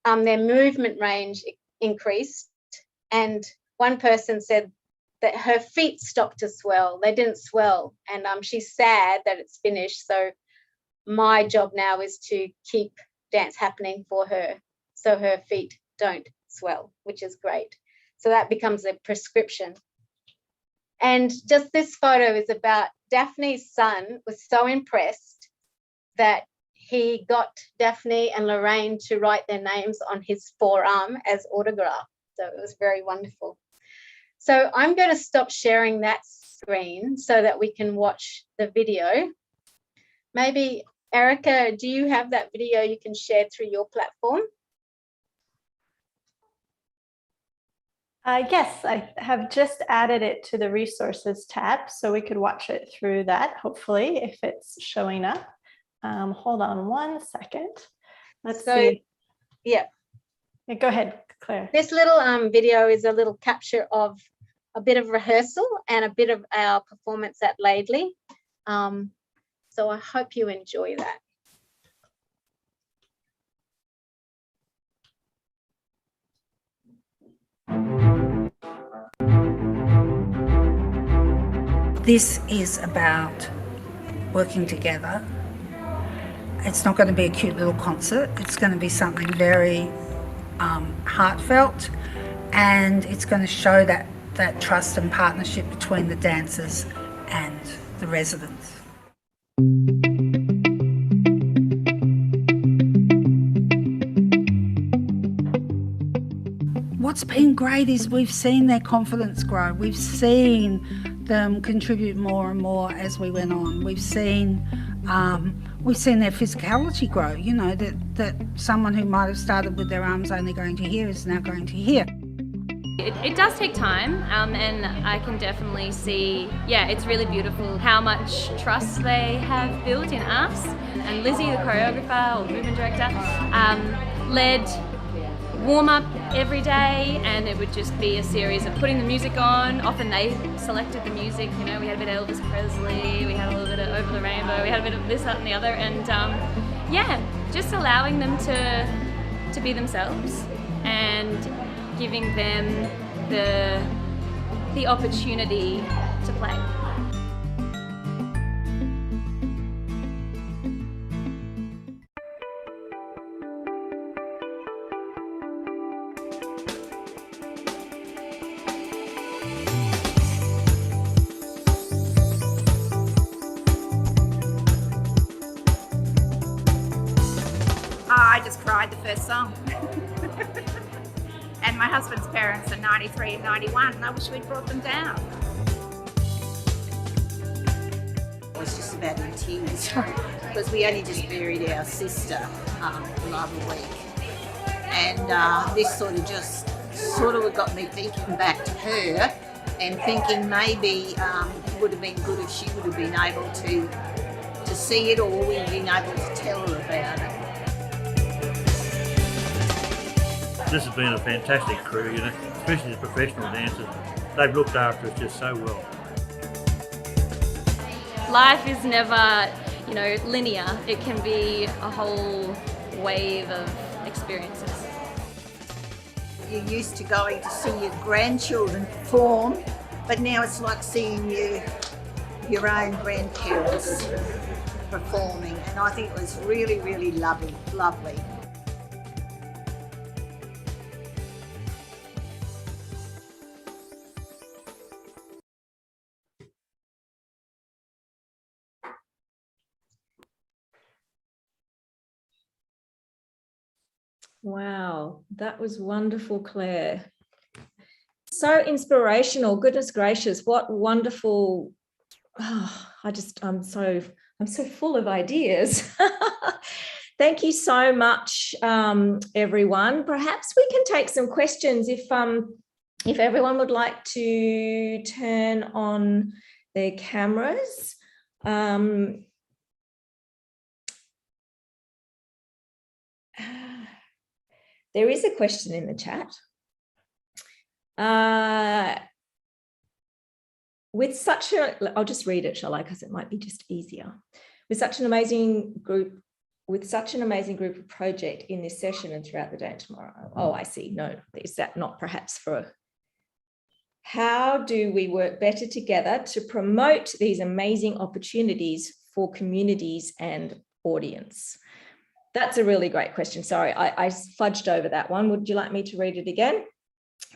S8: Their movement range increased. And one person said that her feet stopped to swell. They didn't swell. And she's sad that it's finished. So my job now is to keep dance happening for her so her feet don't swell, which is great. So that becomes a prescription. And just this photo is about Daphne's son was so impressed that he got Daphne and Lorraine to write their names on his forearm as autograph. So it was very wonderful. So I'm going to stop sharing that screen so that we can watch the video. Maybe, Erica, do you have that video you can share through your platform?
S3: Yes, I have just added it to the resources tab so we could watch it through that, hopefully, if it's showing up. Hold on one second. Let's see.
S8: Yeah.
S3: Go ahead, Claire.
S8: This little video is a little capture of a bit of rehearsal and a bit of our performance at Laidley. So I hope you enjoy that.
S9: This is about working together. It's not going to be a cute little concert. It's going to be something very heartfelt, and it's going to show that trust and partnership between the dancers and the residents. What's been great is we've seen their confidence grow. We've seen them contribute more and more as we went on. We've seen their physicality grow, you know, that someone who might have started with their arms only going to here is now going to here.
S10: It does take time, and I can definitely see, yeah, it's really beautiful how much trust they have built in us. And Lizzie, the choreographer or movement director, led warm-up every day, and it would just be a series of putting the music on. Often they selected the music, you know, we had a bit of Elvis Presley, we had a little bit of Over the Rainbow, we had a bit of this, that and the other, and yeah, just allowing them to be themselves and giving them the opportunity to play.
S11: I just cried the first song. And my husband's parents are 93 and 91, and I wish we'd brought them down.
S12: I was just about in tears because we only just buried our sister the other week. And this sort of got me thinking back to her and thinking maybe it would have been good if she would have been able to see it, or we'd been able to tell her about it.
S13: This has been a fantastic crew, you know, especially the professional dancers. They've looked after us just so well.
S10: Life is never, linear. It can be a whole wave of experiences.
S12: You're used to going to see your grandchildren perform, but now it's like seeing your own grandparents performing, and I think it was really, really lovely.
S1: Wow, that was wonderful, Claire. So inspirational. Goodness gracious, what wonderful. I'm so full of ideas. Thank you so much, everyone. Perhaps we can take some questions if everyone would like to turn on their cameras. There is a question in the chat. I'll just read it, shall I? Because it might be just easier. With such an amazing group of project in this session and throughout the day and tomorrow. Oh, I see. No, is that not perhaps for how do we work better together to promote these amazing opportunities for communities and audience? That's a really great question. Sorry, I fudged over that one. Would you like me to read it again?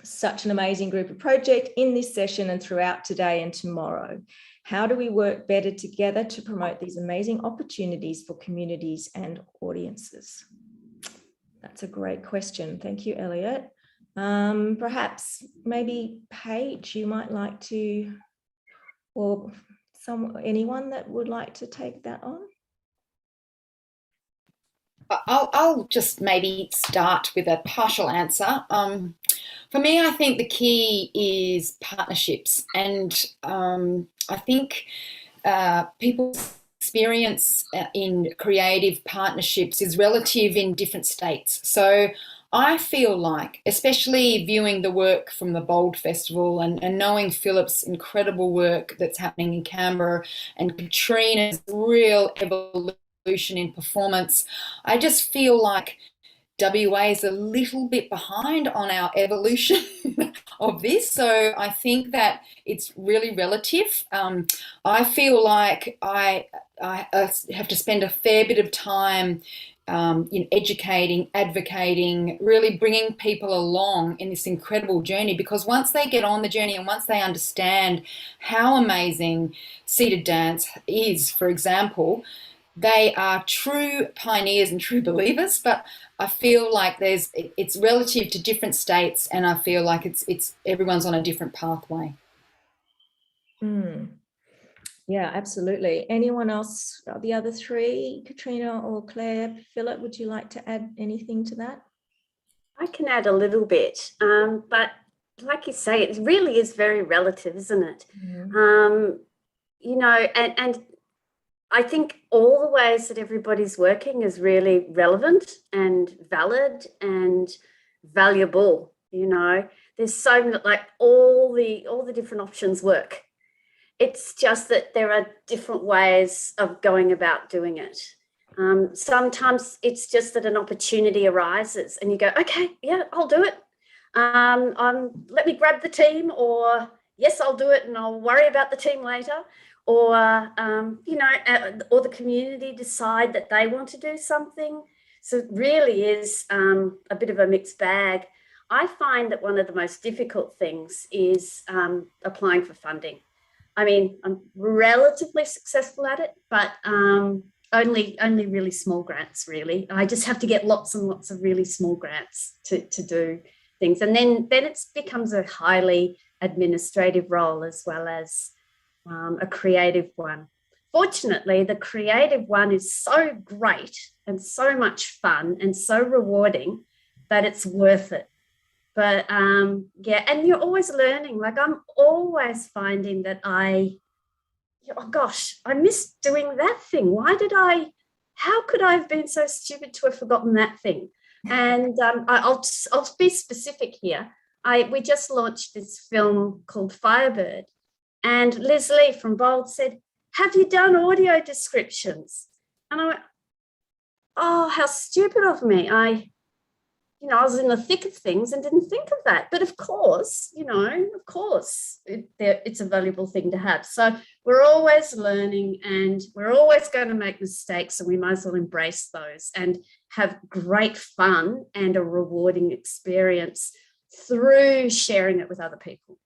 S1: Such an amazing group of project in this session and throughout today and tomorrow. How do we work better together to promote these amazing opportunities for communities and audiences? That's a great question. Thank you, Elliot. Perhaps maybe Paige, you might like to, or anyone that would like to take that on?
S6: I'll just maybe start with a partial answer. For me, I think the key is partnerships, and I think people's experience in creative partnerships is relative in different states. So I feel like, especially viewing the work from the Bold Festival and knowing Philip's incredible work that's happening in Canberra and Katrina's real evolution in performance, I just feel like WA is a little bit behind on our evolution of this. So I think that it's really relative. I feel like I have to spend a fair bit of time in educating, advocating, really bringing people along in this incredible journey, because once they get on the journey and once they understand how amazing seated dance is, for example, they are true pioneers and true believers. But I feel like it's relative to different states, and I feel like it's everyone's on a different pathway.
S1: Yeah, absolutely. Anyone else, the other three, Katrina or Claire? Philip, would you like to add anything to that?
S2: I can add a little bit, but like you say, it really is very relative, isn't it? And I think all the ways that everybody's working is really relevant and valid and valuable. There's so many, like all the different options work. It's just that there are different ways of going about doing it. Sometimes it's just that an opportunity arises and you go, okay, yeah, I'll do it. Let me grab the team, or yes, I'll do it and I'll worry about the team later. Or, or the community decide that they want to do something. So it really is a bit of a mixed bag. I find that one of the most difficult things is applying for funding. I mean, I'm relatively successful at it, but only really small grants, really. I just have to get lots and lots of really small grants to do things. And then it becomes a highly administrative role as well as a creative one. Fortunately, the creative one is so great and so much fun and so rewarding that it's worth it. But yeah, and you're always learning. Like, I'm always finding that oh gosh, I miss doing that thing. How could I have been so stupid to have forgotten that thing? And I'll be specific here. We just launched this film called Firebird, and Liz Lee from Bold said, "Have you done audio descriptions?" And I went, "Oh, how stupid of me. I was in the thick of things and didn't think of that." But of course, it's a valuable thing to have. So we're always learning and we're always going to make mistakes, and we might as well embrace those and have great fun and a rewarding experience through sharing it with other people.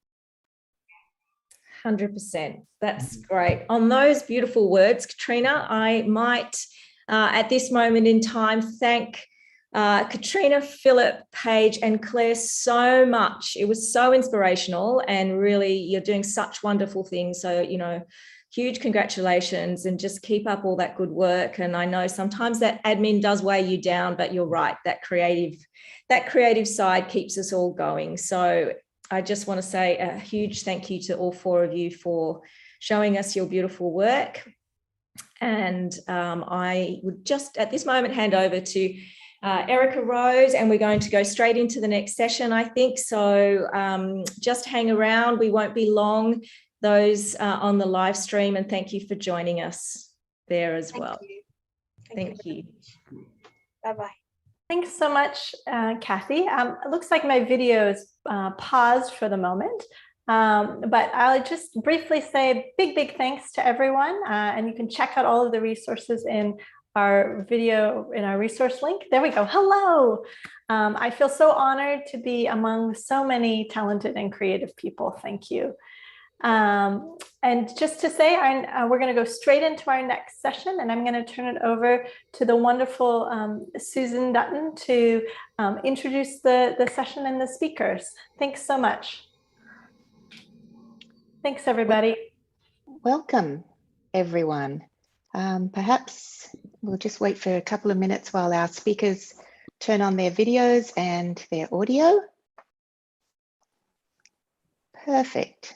S1: 100%. That's great. On those beautiful words, Katrina, I might, at this moment in time, thank Katrina, Philip, Paige, and Claire so much. It was so inspirational, and really you're doing such wonderful things. So, huge congratulations, and just keep up all that good work. And I know sometimes that admin does weigh you down, but you're right, that creative side keeps us all going. So I just want to say a huge thank you to all four of you for showing us your beautiful work. And I would just at this moment hand over to Erica Rose, and we're going to go straight into the next session, I think. So just hang around. We won't be long, those on the live stream, and thank you for joining us there as well. Thank you.
S8: Bye-bye.
S3: Thanks so much, Kathy. It looks like my video is paused for the moment, but I'll just briefly say big thanks to everyone, and you can check out all of the resources in our video in our resource link. There we go. Hello. I feel so honored to be among so many talented and creative people. Thank you. And just to say, we're going to go straight into our next session, and I'm going to turn it over to the wonderful Susan Dutton to introduce the session and the speakers. Thanks so much. Thanks, everybody.
S14: Welcome, everyone. Perhaps we'll just wait for a couple of minutes while our speakers turn on their videos and their audio. Perfect.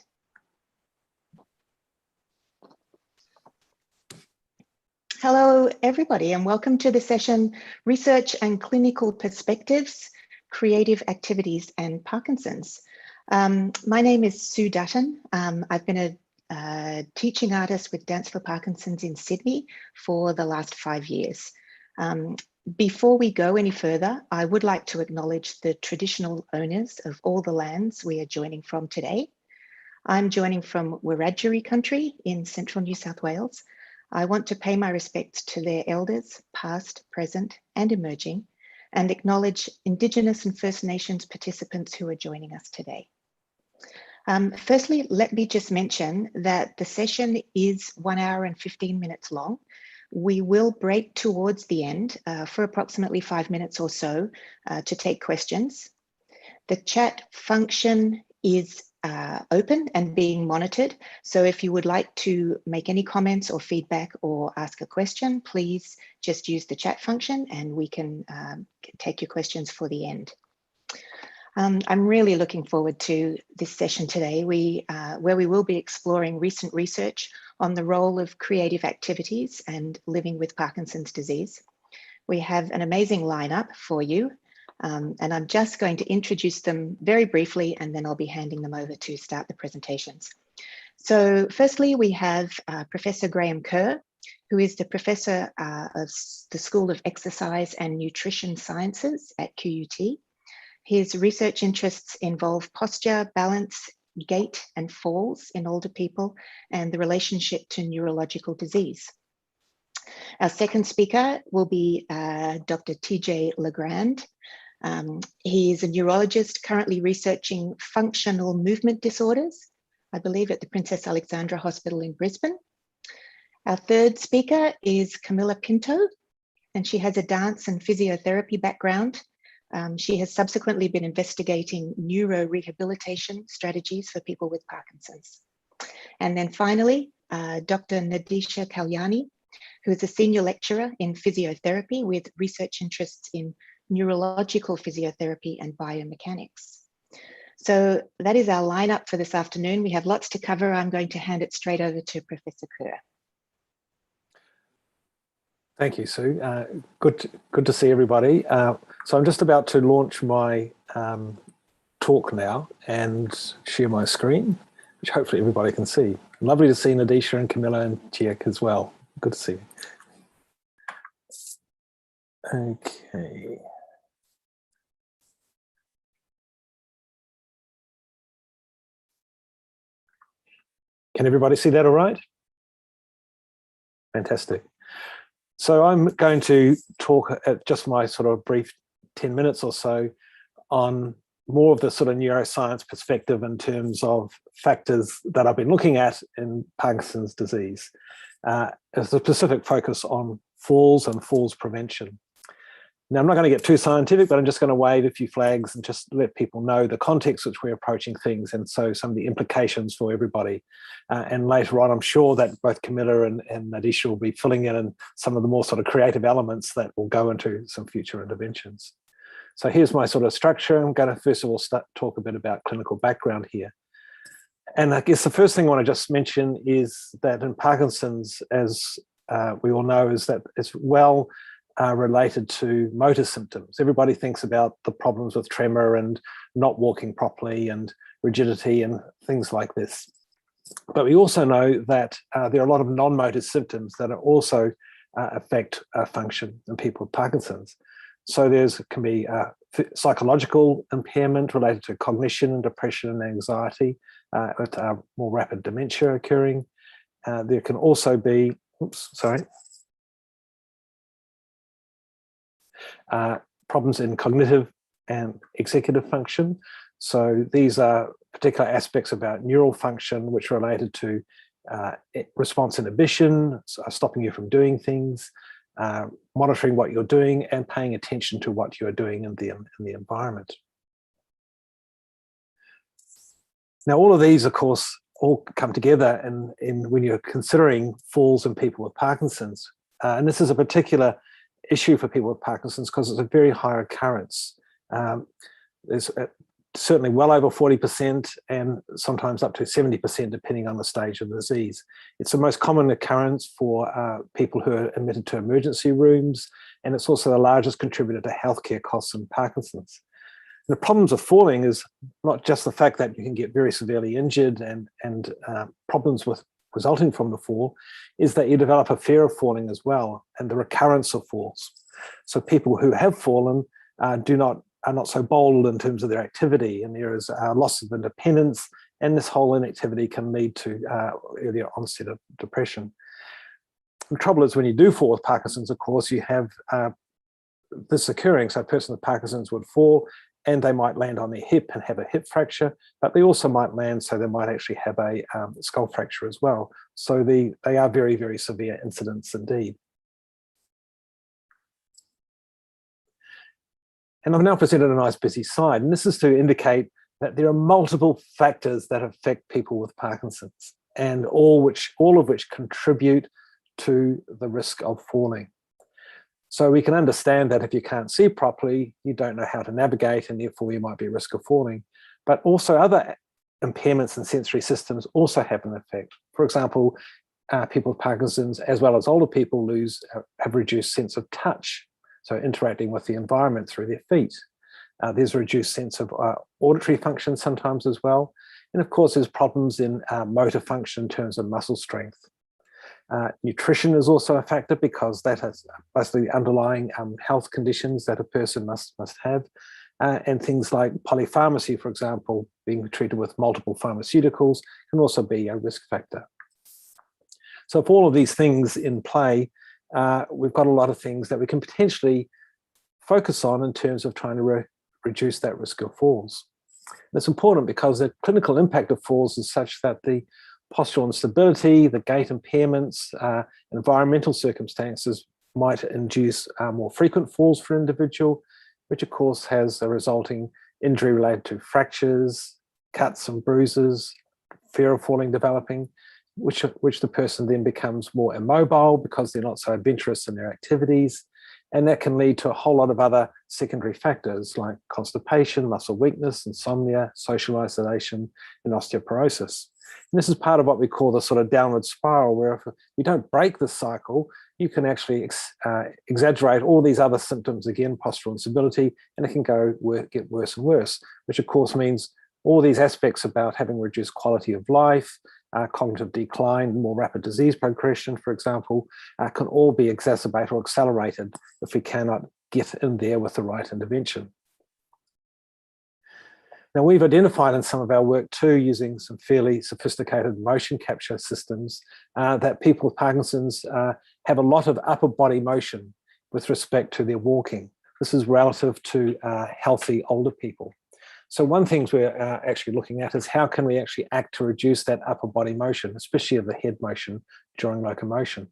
S14: Hello, everybody, and welcome to the session, Research and Clinical Perspectives, Creative Activities and Parkinson's. My name is Sue Dutton. I've been a teaching artist with Dance for Parkinson's in Sydney for the last 5 years. Before we go any further, I would like to acknowledge the traditional owners of all the lands we are joining from today. I'm joining from Wiradjuri country in central New South Wales. I want to pay my respects to their elders, past, present, and emerging, and acknowledge Indigenous and First Nations participants who are joining us today. Firstly, let me just mention that the session is 1 hour and 15 minutes long. We will break towards the end for approximately 5 minutes or so to take questions. The chat function is open and being monitored. So if you would like to make any comments or feedback or ask a question, please just use the chat function and we can take your questions for the end. I'm really looking forward to this session today, where we will be exploring recent research on the role of creative activities and living with Parkinson's disease. We have an amazing lineup for you, and I'm just going to introduce them very briefly, and then I'll be handing them over to start the presentations. So firstly, we have Professor Graham Kerr, who is the Professor of the School of Exercise and Nutrition Sciences at QUT. His research interests involve posture, balance, gait, and falls in older people, and the relationship to neurological disease. Our second speaker will be Dr. TJ Legrand. He is a neurologist currently researching functional movement disorders, I believe at the Princess Alexandra Hospital in Brisbane. Our third speaker is Camilla Pinto, and she has a dance and physiotherapy background. She has subsequently been investigating neurorehabilitation strategies for people with Parkinson's. And then finally, Dr. Nadisha Kalyani, who is a senior lecturer in physiotherapy with research interests in neurological physiotherapy and biomechanics. So that is our lineup for this afternoon. We have lots to cover. I'm going to hand it straight over to Professor Kerr.
S15: Thank you, Sue. Good to see everybody. So I'm just about to launch my talk now and share my screen, which hopefully everybody can see. Lovely to see Nadisha and Camilla and Chiek as well. Good to see you. Okay. Can everybody see that all right? Fantastic. So I'm going to talk at just my sort of brief 10 minutes or so on more of the sort of neuroscience perspective in terms of factors that I've been looking at in Parkinson's disease, as a specific focus on falls and falls prevention. Now, I'm not going to get too scientific, but I'm just going to wave a few flags and just let people know the context which we're approaching things, and so some of the implications for everybody. And later on, I'm sure that both Camilla and Nadisha will be filling in some of the more sort of creative elements that will go into some future interventions. So here's my sort of structure. I'm going to first of all talk a bit about clinical background here. And I guess the first thing I want to just mention is that in Parkinson's, as we all know, is that it's well related to motor symptoms. Everybody thinks about the problems with tremor and not walking properly and rigidity and things like this. But we also know that there are a lot of non-motor symptoms that are also affect function in people with Parkinson's. So can be psychological impairment related to cognition and depression and anxiety, with more rapid dementia occurring. There can also be, problems in cognitive and executive function. So these are particular aspects about neural function which are related to response inhibition, so stopping you from doing things, monitoring what you're doing, and paying attention to what you're doing in the environment. Now, all of these, of course, all come together in when you're considering falls in people with Parkinson's. And this is a particular issue for people with Parkinson's because it's a very high occurrence. There's certainly well over 40% and sometimes up to 70% depending on the stage of the disease. It's the most common occurrence for people who are admitted to emergency rooms, and it's also the largest contributor to healthcare costs in Parkinson's. The problems of falling is not just the fact that you can get very severely injured and problems with resulting from the fall, is that you develop a fear of falling as well, and the recurrence of falls. So people who have fallen are not so bold in terms of their activity, and there is a loss of independence, and this whole inactivity can lead to earlier onset of depression. The trouble is when you do fall with Parkinson's, of course, you have this occurring. So a person with Parkinson's would fall and they might land on their hip and have a hip fracture, but they also might land so they might actually have a skull fracture as well. So they are very, very severe incidents indeed. And I've now presented a nice busy slide, and this is to indicate that there are multiple factors that affect people with Parkinson's, and all of which contribute to the risk of falling. So we can understand that if you can't see properly, you don't know how to navigate, and therefore you might be at risk of falling. But also other impairments in sensory systems also have an effect. For example, people with Parkinson's, as well as older people, have reduced sense of touch. So interacting with the environment through their feet. There's a reduced sense of auditory function sometimes as well. And of course, there's problems in motor function in terms of muscle strength. Nutrition is also a factor because that has basically the underlying health conditions that a person must have. And things like polypharmacy, for example, being treated with multiple pharmaceuticals can also be a risk factor. So if all of these things in play, we've got a lot of things that we can potentially focus on in terms of trying to reduce that risk of falls. And it's important because the clinical impact of falls is such that the postural instability, the gait impairments, environmental circumstances might induce more frequent falls for an individual, which of course has a resulting injury related to fractures, cuts and bruises, fear of falling developing, which the person then becomes more immobile because they're not so adventurous in their activities. And that can lead to a whole lot of other secondary factors like constipation, muscle weakness, insomnia, social isolation, and osteoporosis. And this is part of what we call the sort of downward spiral, where if you don't break the cycle, you can actually exaggerate all these other symptoms again, postural instability, and it can get worse and worse, which of course means all these aspects about having reduced quality of life, cognitive decline, more rapid disease progression, for example, can all be exacerbated or accelerated if we cannot get in there with the right intervention. Now, we've identified in some of our work too, using some fairly sophisticated motion capture systems, that people with Parkinson's have a lot of upper body motion with respect to their walking. This is relative to healthy older people. So one thing we're actually looking at is how can we actually act to reduce that upper body motion, especially of the head motion during locomotion.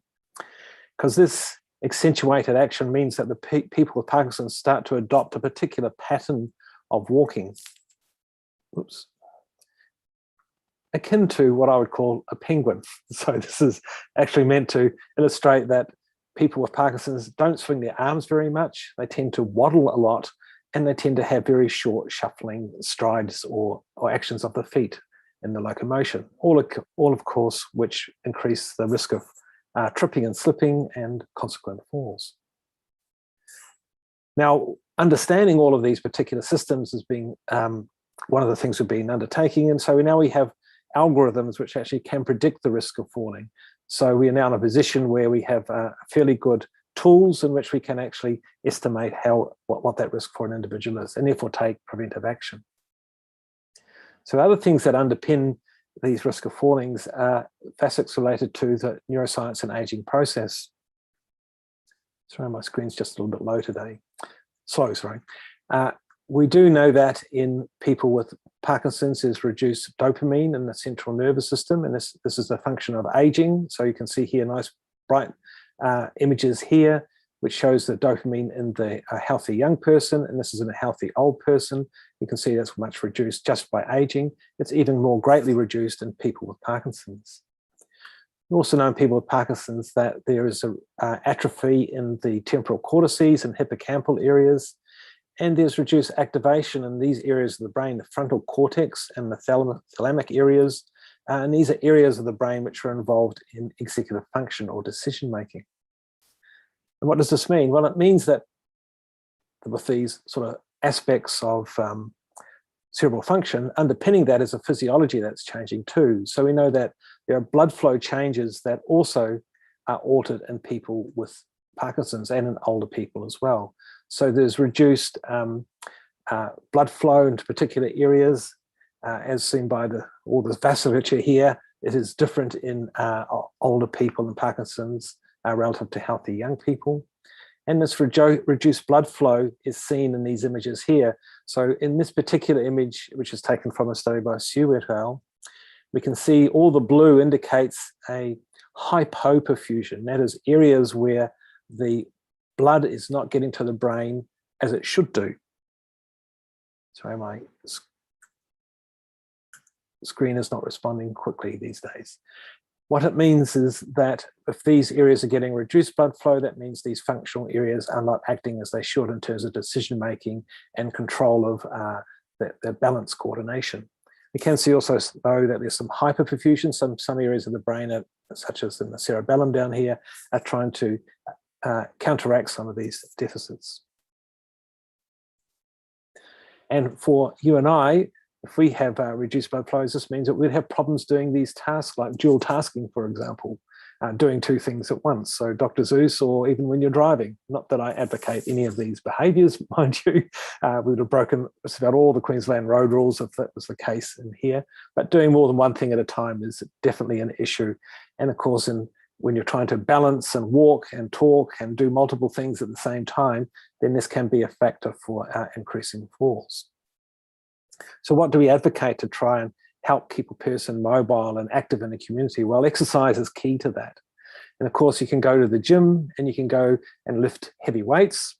S15: Because this accentuated action means that the people with Parkinson's start to adopt a particular pattern of walking. Oops. Akin to what I would call a penguin. So this is actually meant to illustrate that people with Parkinson's don't swing their arms very much. They tend to waddle a lot, and they tend to have very short shuffling strides or actions of the feet in the locomotion, all of course, which increase the risk of tripping and slipping and consequent falls. Now, understanding all of these particular systems has been one of the things we've been undertaking, and so now we have algorithms which actually can predict the risk of falling. So we are now in a position where we have fairly good tools in which we can actually estimate what that risk for an individual is, and therefore take preventive action. So other things that underpin these risk of fallings are facets related to the neuroscience and aging process. Sorry, my screen's just a little bit low today. Slow, sorry. We do know that in people with Parkinson's there's reduced dopamine in the central nervous system, and this is a function of aging. So you can see here nice bright images here, which shows the dopamine in the healthy young person, and this is in a healthy old person. You can see that's much reduced just by aging. It's even more greatly reduced in people with Parkinson's. We also know in people with Parkinson's that there is a atrophy in the temporal cortices and hippocampal areas, and there's reduced activation in these areas of the brain, the frontal cortex and the thalamic areas. And these are areas of the brain which are involved in executive function or decision making. And what does this mean? Well, it means that with these sort of aspects of cerebral function, underpinning that is a physiology that's changing too. So we know that there are blood flow changes that also are altered in people with Parkinson's and in older people as well. So there's reduced blood flow into particular areas, as seen by all the vasculature here. It is different in older people in Parkinson's relative to healthy young people. And this reduced blood flow is seen in these images here. So in this particular image, which is taken from a study by Sue et al., we can see all the blue indicates a hypoperfusion. That is areas where the blood is not getting to the brain as it should do. Sorry, my screen is not responding quickly these days. What it means is that if these areas are getting reduced blood flow, that means these functional areas are not acting as they should in terms of decision making and control of their balance coordination. We can see also, though, that there's some hyperperfusion. Some areas of the brain, such as in the cerebellum down here, are trying to counteract some of these deficits. And for you and I, if we have reduced blood flows, this means that we'd have problems doing these tasks like dual tasking, for example, doing two things at once. So Dr. Zeus, or even when you're driving, not that I advocate any of these behaviours, mind you, we would have broken just about all the Queensland road rules if that was the case in here, but doing more than one thing at a time is definitely an issue. And of course, in when you're trying to balance and walk and talk and do multiple things at the same time, then this can be a factor for increasing falls. So what do we advocate to try and help keep a person mobile and active in the community? Well, exercise is key to that. And of course, you can go to the gym and you can go and lift heavy weights,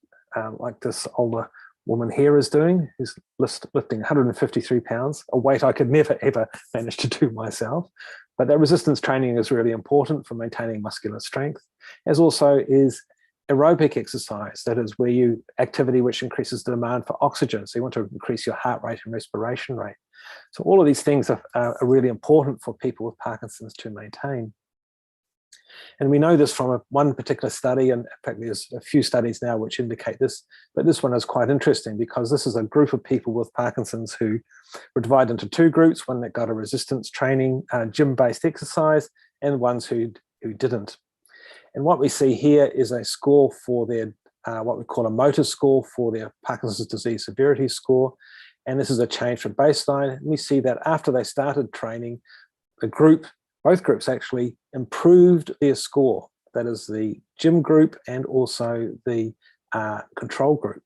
S15: like this older woman here is doing, who's lifting 153 pounds, a weight I could never, ever manage to do myself. But that resistance training is really important for maintaining muscular strength, as also is aerobic exercise. That is where activity which increases the demand for oxygen. So you want to increase your heart rate and respiration rate. So all of these things are really important for people with Parkinson's to maintain. And we know this from one particular study, and in fact there's a few studies now which indicate this, but this one is quite interesting because this is a group of people with Parkinson's who were divided into two groups, one that got a resistance training, gym-based exercise, and ones who didn't. And what we see here is a score for their, what we call a motor score for their Parkinson's disease severity score. And this is a change from baseline. And we see that after they started training, both groups actually improved their score. That is the gym group and also the control group.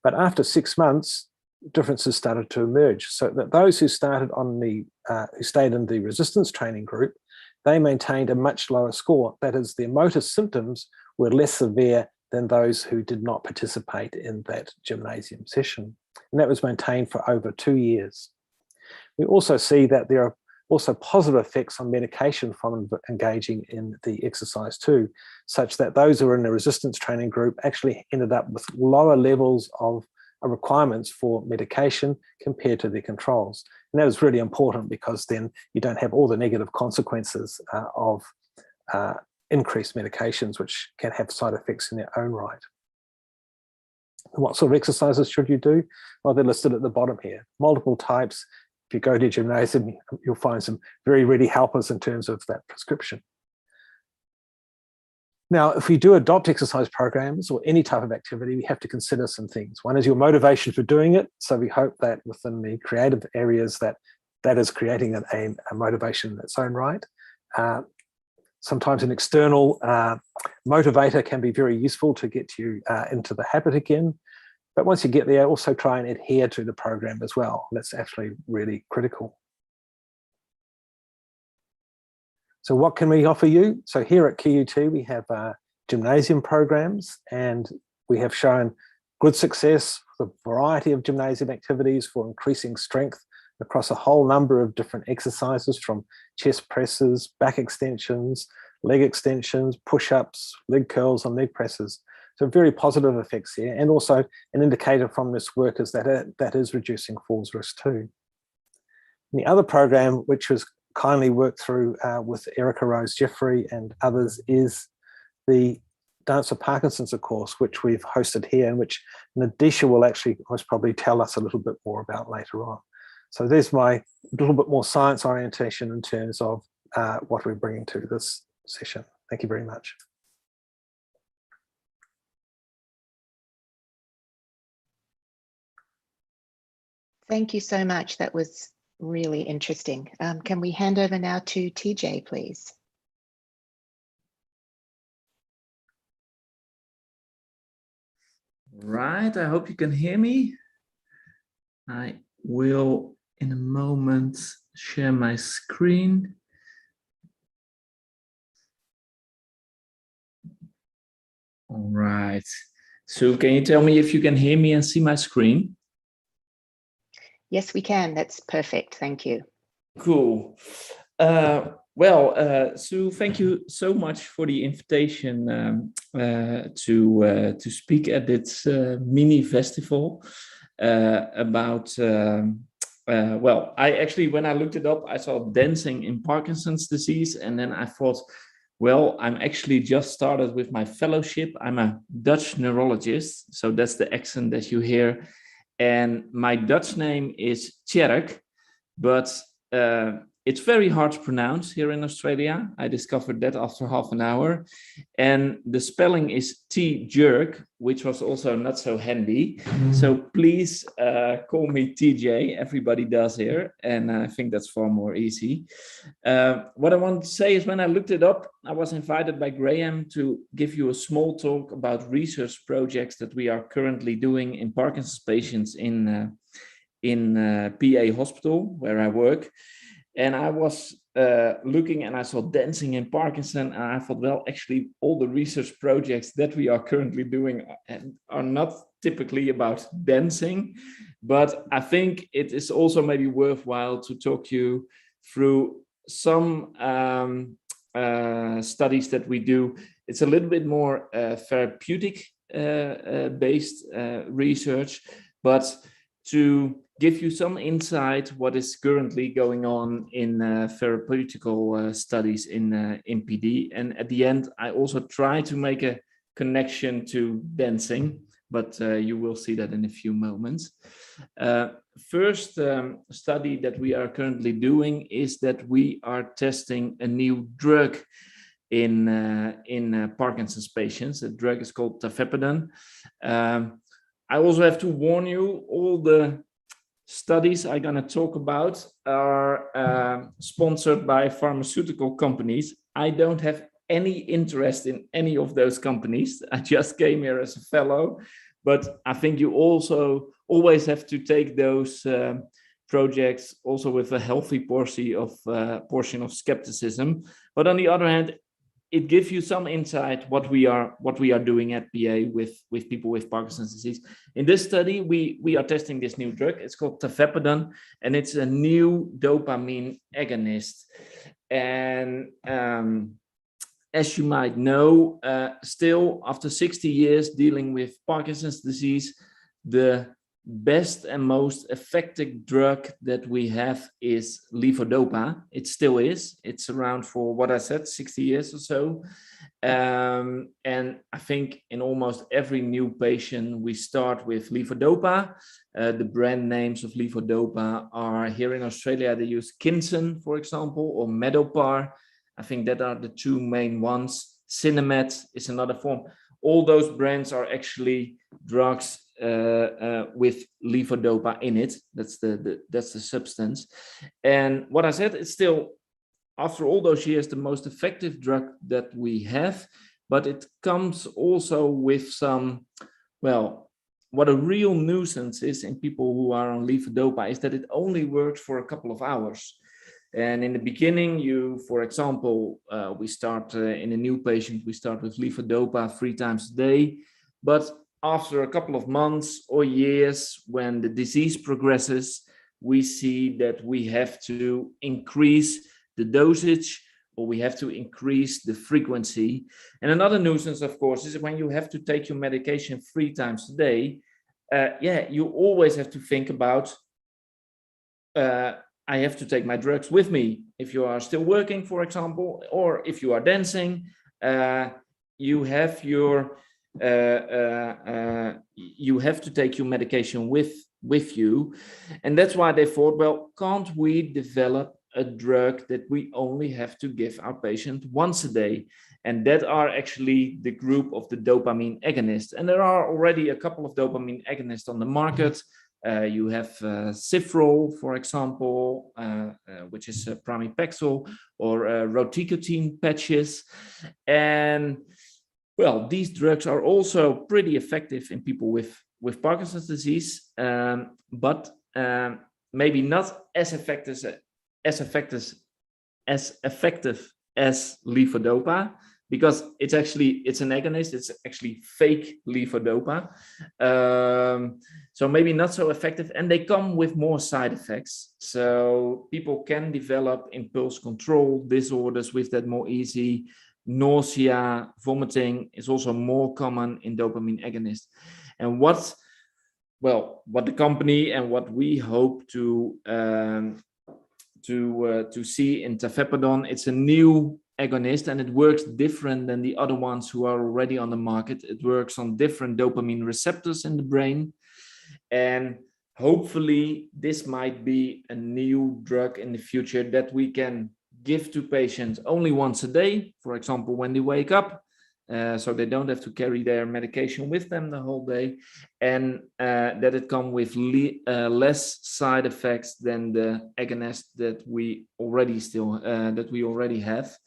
S15: But after 6 months, differences started to emerge. So that those who started on who stayed in the resistance training group, they maintained a much lower score. That is, their motor symptoms were less severe than those who did not participate in that gymnasium session. And that was maintained for over 2 years. We also see that there are also positive effects on medication from engaging in the exercise too, such that those who are in the resistance training group actually ended up with lower levels of requirements for medication compared to the controls. And that is really important because then you don't have all the negative consequences of increased medications, which can have side effects in their own right. What sort of exercises should you do? Well, they're listed at the bottom here. Multiple types. If you go to gymnasium, you'll find some very ready helpers in terms of that prescription. Now, if we do adopt exercise programs or any type of activity, we have to consider some things. One is your motivation for doing it. So we hope that within the creative areas that is creating a motivation in its own right. Sometimes an external motivator can be very useful to get you into the habit again. But once you get there, also try and adhere to the program as well. That's actually really critical. So what can we offer you? So here at QUT, we have gymnasium programs, and we have shown good success with a variety of gymnasium activities for increasing strength across a whole number of different exercises, from chest presses, back extensions, leg extensions, push-ups, leg curls, and leg presses. So very positive effects here, and also an indicator from this work is that is reducing falls risk too. And the other program, which was kindly worked through with Erica Rose Jeffrey and others, is the Dance for Parkinson's course, which we've hosted here, and which Nadisha will actually most probably tell us a little bit more about later on. So there's my little bit more science orientation in terms of what we're bringing to this session. Thank you very much.
S14: Thank you so much. That was really interesting. Can we hand over now to TJ, please?
S16: Right, I hope you can hear me. I will in a moment share my screen. All right, so can you tell me if you can hear me and see my screen?
S14: Yes, we can. That's perfect. Thank you.
S16: Cool. Sue, thank you so much for the invitation to speak at this mini festival about. I actually, when I looked it up, I saw dancing in Parkinson's disease, and then I thought, well, I'm actually just started with my fellowship. I'm a Dutch neurologist, so that's the accent that you hear. And my Dutch name is Tjerk, but it's very hard to pronounce here in Australia. I discovered that after half an hour. And the spelling is T-jerk, which was also not so handy. So please call me TJ. Everybody does here. And I think that's far more easy. What I wanted to say is when I looked it up, I was invited by Graham to give you a small talk about research projects that we are currently doing in Parkinson's patients in PA Hospital, where I work. And I was looking and I saw dancing in Parkinson, and I thought, well, actually, all the research projects that we are currently doing are not typically about dancing, but I think it is also maybe worthwhile to talk you through some studies that we do. It's a little bit more therapeutic based research, but to give you some insight what is currently going on in therapeutical studies in PD. And at the end, I also try to make a connection to dancing, but you will see that in a few moments. First study that we are currently doing is that we are testing a new drug in Parkinson's patients. The drug is called tafepidone. I also have to warn you, all the studies I'm going to talk about are sponsored by pharmaceutical companies. I don't have any interest in any of those companies. I just came here as a fellow, but I think you also always have to take those projects also with a healthy portion of skepticism. But on the other hand, it gives you some insight what we are doing at PA with people with Parkinson's disease. In this study, we are testing this new drug. It's called tafepidone, and it's a new dopamine agonist. And as you might know, still after 60 years dealing with Parkinson's disease, the best and most effective drug that we have is levodopa. It still is. It's around for what I said, 60 years or so. And I think in almost every new patient, we start with levodopa. The brand names of levodopa are here in Australia, they use Kinson, for example, or Medopar. I think that are the two main ones. Cinemet is another form. All those brands are actually drugs with levodopa in it. That's the substance. And what I said, it's still, after all those years, the most effective drug that we have, but it comes also with some, well, what a real nuisance is in people who are on levodopa is that it only works for a couple of hours. And in the beginning, for example, we start in a new patient, we start with levodopa 3 times a day, but after a couple of months or years, when the disease progresses, we see that we have to increase the dosage, or we have to increase the frequency. And another nuisance, of course, is when you have to take your medication 3 times a day. You always have to think about, I have to take my drugs with me. If you are still working, for example, or if you are dancing, you have to take your medication with you. And that's why they thought, well, can't we develop a drug that we only have to give our patient once a day? And that are actually the group of the dopamine agonists. And there are already a couple of dopamine agonists on the market. You have Cifrol, for example, which is pramipexole, or roticotine patches. And well, these drugs are also pretty effective in people with Parkinson's disease, but maybe not as effective as levodopa, because it's an agonist. It's actually fake levodopa, so maybe not so effective, and they come with more side effects. So people can develop impulse control disorders with that more easy. Nausea, vomiting is also more common in dopamine agonists. And what the company and what we hope to see in tafepidone, it's a new agonist, and it works different than the other ones who are already on the market. It works on different dopamine receptors in the brain. And hopefully this might be a new drug in the future that we can give to patients only once a day, for example, when they wake up, so they don't have to carry their medication with them the whole day, and that it comes with less side effects than the agonist that we already have.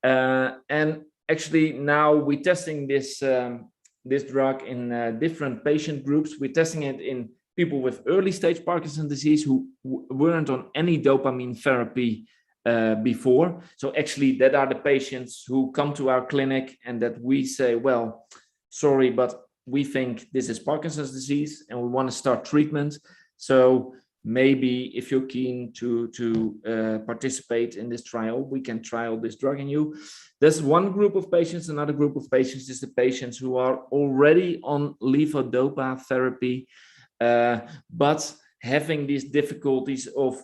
S16: And actually now we're testing this drug in different patient groups. We're testing it in people with early stage Parkinson's disease who weren't on any dopamine therapy before. So actually that are the patients who come to our clinic and that we say, well, sorry, but we think this is Parkinson's disease and we want to start treatment. So maybe if you're keen to participate in this trial, we can trial this drug in you. There's one group of patients. Another group of patients is the patients who are already on levodopa therapy, but having these difficulties of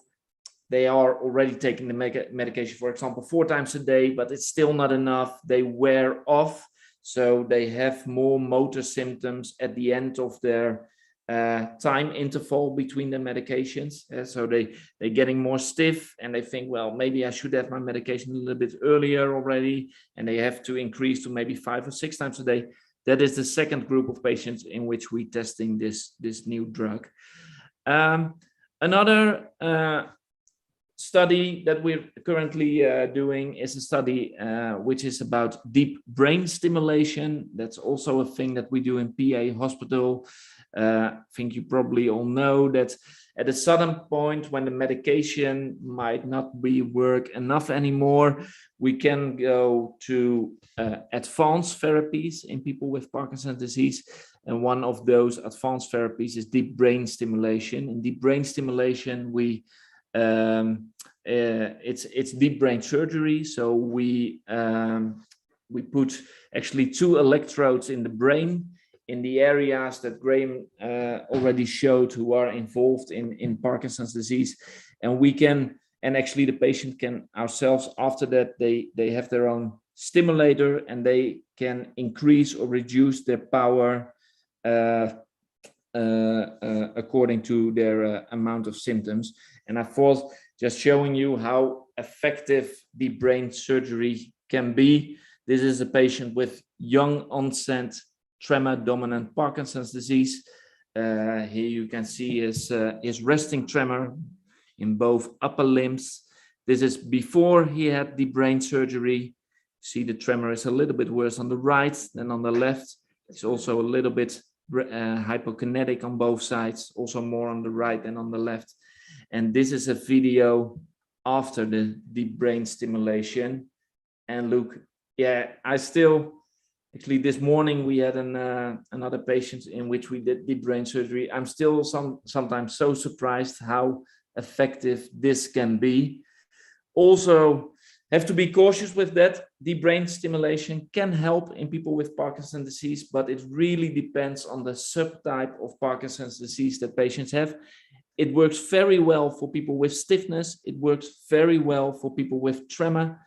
S16: they are already taking the medication, for example, 4 times a day, but it's still not enough. They wear off, so they have more motor symptoms at the end of their time interval between the medications. So they're getting more stiff and they think, well, maybe I should have my medication a little bit earlier already, and they have to increase to maybe 5 or 6 times a day. That is the second group of patients in which we're testing this new drug. Another study that we're currently doing is a study which is about deep brain stimulation. That's also a thing that we do in PA Hospital. I think you probably all know that at a certain point when the medication might not be work enough anymore, we can go to advanced therapies in people with Parkinson's disease. And one of those advanced therapies is deep brain stimulation. In deep brain stimulation, it's deep brain surgery. So we put actually 2 electrodes in the brain in the areas that Graham already showed who are involved in Parkinson's disease. And actually the patient can ourselves, after that, they have their own stimulator and they can increase or reduce their power according to their amount of symptoms. And I thought just showing you how effective deep brain surgery can be. This is a patient with young onset tremor dominant Parkinson's disease. Here you can see his resting tremor in both upper limbs. This is before he had deep brain surgery. See the tremor is a little bit worse on the right than on the left. It's also a little bit hypokinetic on both sides, also more on the right than on the left. And this is a video after the deep brain stimulation. And look, yeah, actually this morning we had another patient in which we did deep brain surgery. I'm still sometimes so surprised how effective this can be. Also, have to be cautious with that. Deep brain stimulation can help in people with Parkinson's disease, but it really depends on the subtype of Parkinson's disease that patients have. It works very well for people with stiffness. It works very well for people with tremor.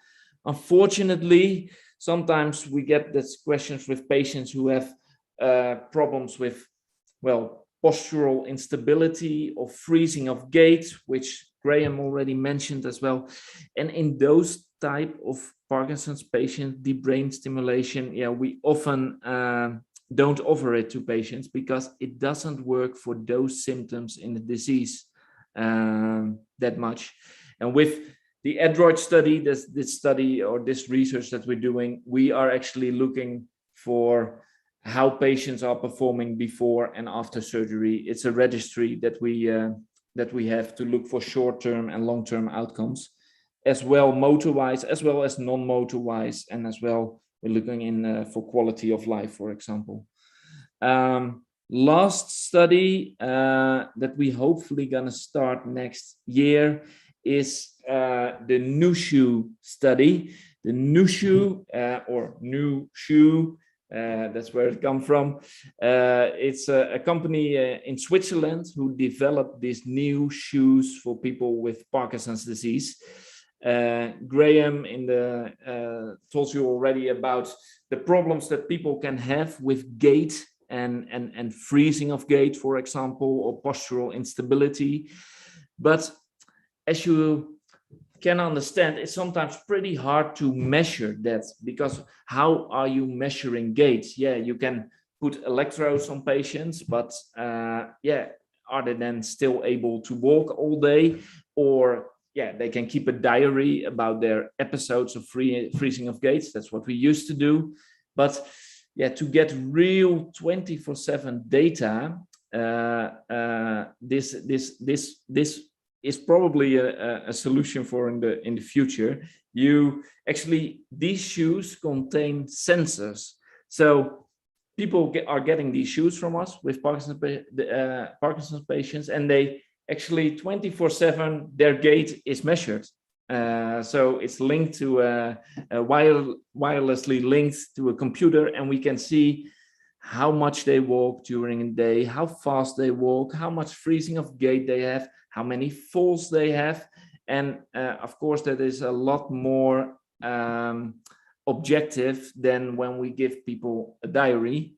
S16: Unfortunately, sometimes we get these questions with patients who have problems with, well, postural instability or freezing of gait, which Graham already mentioned as well. And in those type of Parkinson's patients, deep brain stimulation, we often don't offer it to patients because it doesn't work for those symptoms in the disease that much. And with the Adroit study, this study or this research that we're doing, we are actually looking for how patients are performing before and after surgery. It's a registry that we have to look for short-term and long-term outcomes, as well motor-wise, as well as non-motor-wise, and as well we're looking in for quality of life, for example. Last study that we hopefully gonna start next year is the NUSHU study. The NUSHU or NUSHU, that's where it comes from. It's a company in Switzerland who developed these new shoes for people with Parkinson's disease. Graham told you already about the problems that people can have with gait and freezing of gait, for example, or postural instability. But as you can understand, it's sometimes pretty hard to measure that, because how are you measuring gait? Yeah, you can put electrodes on patients, but yeah, are they then still able to walk all day? Or yeah, they can keep a diary about their episodes of freezing of gait. That's what we used to do. But yeah, to get real 24/7 data, this is probably a solution for in the future. You actually, these shoes contain sensors, so people are getting these shoes from us with Parkinson's patients, and they actually 24/7 their gait is measured. So it's linked to wirelessly linked to a computer, and we can see how much they walk during a day, how fast they walk, how much freezing of gait they have, how many falls they have. And of course, that is a lot more objective than when we give people a diary.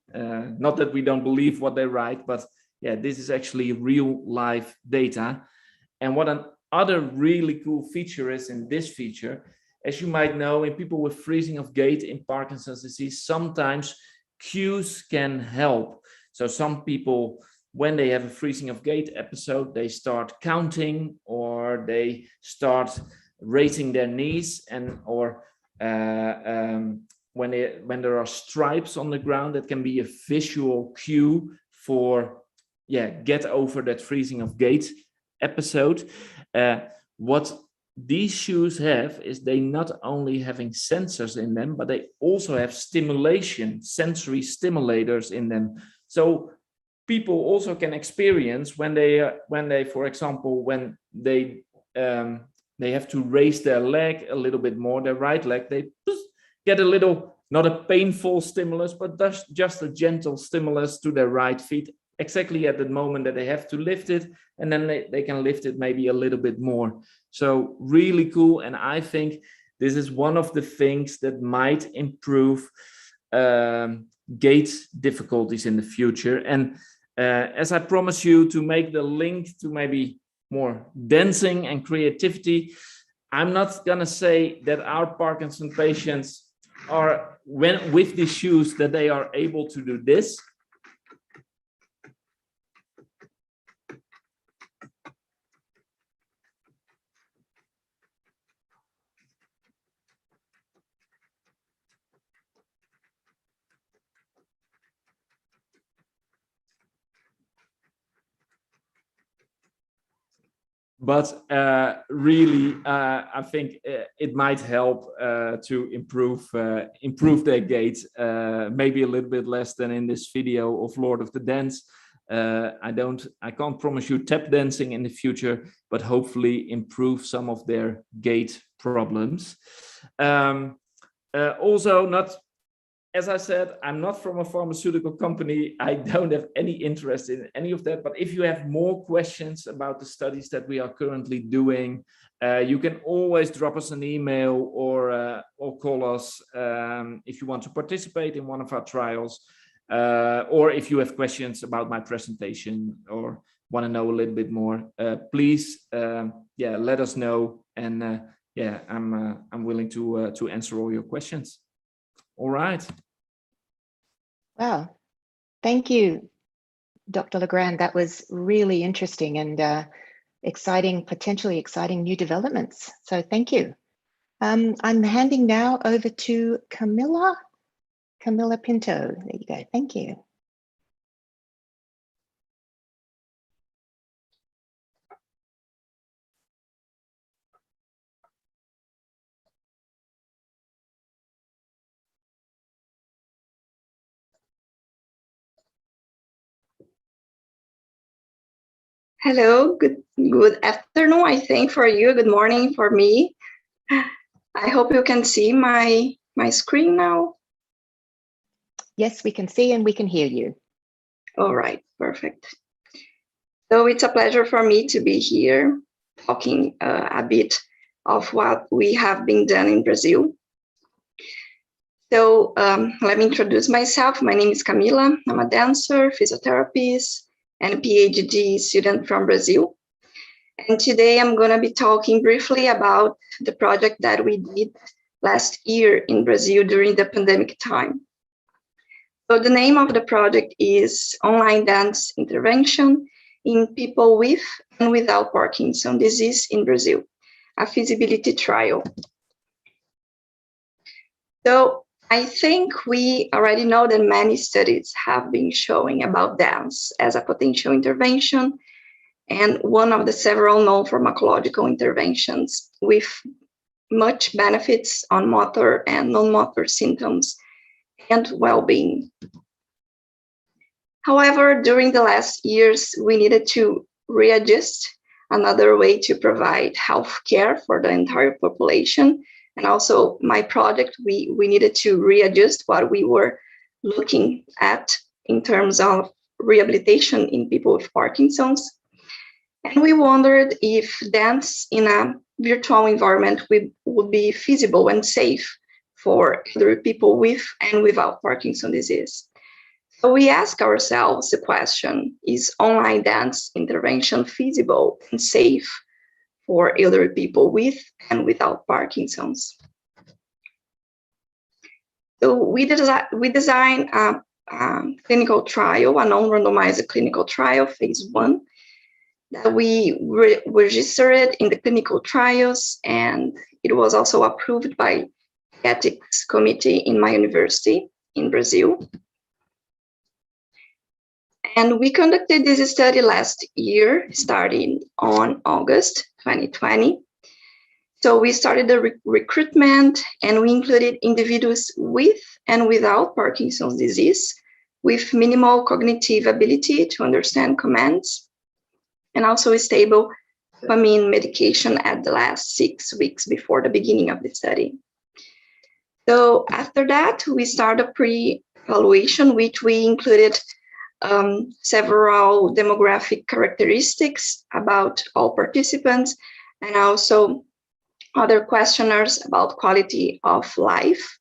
S16: Not that we don't believe what they write, but yeah, this is actually real life data. And what an other really cool feature is in this feature, as you might know, in people with freezing of gait in Parkinson's disease, sometimes cues can help. So some people, when they have a freezing of gait episode, they start counting, or they start raising their knees, and or when there are stripes on the ground, that can be a visual cue for get over that freezing of gait episode. What these shoes have is they not only having sensors in them, but they also have stimulation, sensory stimulators in them. So people also can experience when they, for example, when they have to raise their leg a little bit more, their right leg, they get a little, not a painful stimulus, but just a gentle stimulus to their right feet, exactly at the moment that they have to lift it, and then they can lift it maybe a little bit more. So really cool. And I think this is one of the things that might improve gait difficulties in the future. And as I promise you to make the link to maybe more dancing and creativity, I'm not gonna say that our Parkinson patients are, when with these shoes, that they are able to do this. But really, I think it might help to improve their gait, maybe a little bit less than in this video of Lord of the Dance. I can't promise you tap dancing in the future, but hopefully improve some of their gait problems. Also, not, as I said, I'm not from a pharmaceutical company. I don't have any interest in any of that. But if you have more questions about the studies that we are currently doing, you can always drop us an email or call us if you want to participate in one of our trials, or if you have questions about my presentation or want to know a little bit more. Please, let us know, and I'm willing to answer all your questions. All right.
S14: Wow. Thank you, Dr. Legrand. That was really interesting and exciting, potentially exciting new developments. So thank you. I'm handing now over to Camilla Pinto. There you go. Thank you.
S17: Hello, good afternoon, I think, for you. Good morning for me. I hope you can see my screen now.
S14: Yes, we can see and we can hear you.
S17: All right, perfect. So it's a pleasure for me to be here talking a bit of what we have been done in Brazil. So let me introduce myself. My name is Camila. I'm a dancer, physiotherapist, and a PhD student from Brazil. And today I'm going to be talking briefly about the project that we did last year in Brazil during the pandemic time. So the name of the project is Online Dance Intervention in People with and Without Parkinson's Disease in Brazil, a feasibility trial. So I think we already know that many studies have been showing about dance as a potential intervention and one of the several known pharmacological interventions with much benefits on motor and non-motor symptoms and well-being. However, during the last years, we needed to readjust another way to provide health care for the entire population. And also my project, we needed to readjust what we were looking at in terms of rehabilitation in people with Parkinson's. And we wondered if dance in a virtual environment would be feasible and safe for elderly people with and without Parkinson's disease. So we ask ourselves the question, is online dance intervention feasible and safe for elderly people with and without Parkinson's? So we designed a clinical trial, a non-randomized clinical trial, phase 1, that we registered in the clinical trials, and it was also approved by the ethics committee in my university in Brazil. And we conducted this study last year, starting on August 2020. So we started the recruitment, and we included individuals with and without Parkinson's disease, with minimal cognitive ability to understand commands, and also a stable dopamine medication at the last 6 weeks before the beginning of the study. So after that, we started a pre-evaluation, which we included several demographic characteristics about all participants, and also other questionnaires about quality of life.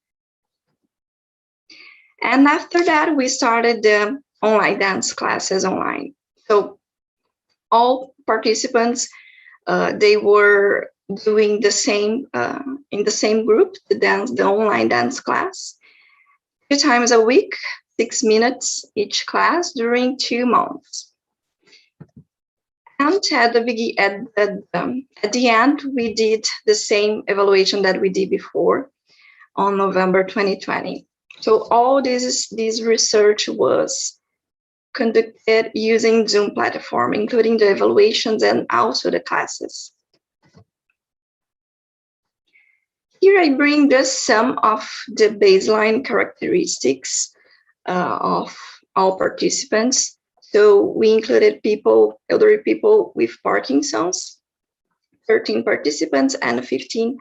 S17: And after that, we started the online dance classes online. So all participants, they were doing the same in the same group, the online dance class, 2 times a week, 6 minutes each class during 2 months. And at the end, we did the same evaluation that we did before on November 2020. So all this research was conducted using Zoom platform, including the evaluations and also the classes. Here I bring just some of the baseline characteristics of all participants. So we included elderly people with Parkinson's, 13 participants, and 15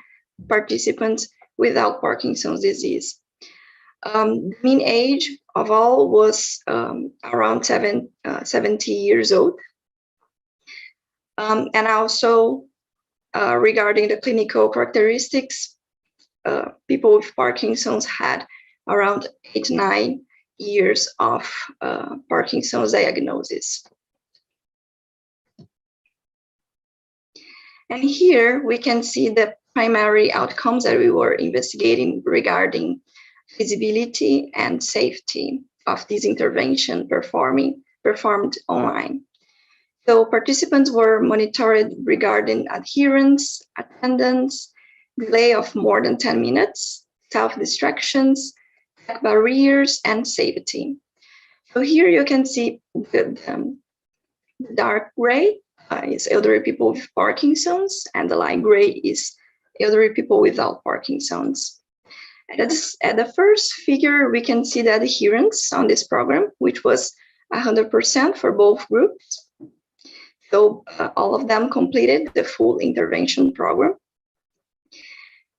S17: participants without Parkinson's disease. The mean age of all was around 70 years old. And also regarding the clinical characteristics, people with Parkinson's had around 8-9 years of Parkinson's diagnosis. And here we can see the primary outcomes that we were investigating regarding feasibility and safety of this intervention performed online. So participants were monitored regarding adherence, attendance, delay of more than 10 minutes, self-distractions, tech barriers, and safety. So here you can see the dark gray is elderly people with Parkinson's, and the light gray is elderly people without Parkinson's. At the first figure, we can see the adherence on this program, which was 100% for both groups. So all of them completed the full intervention program.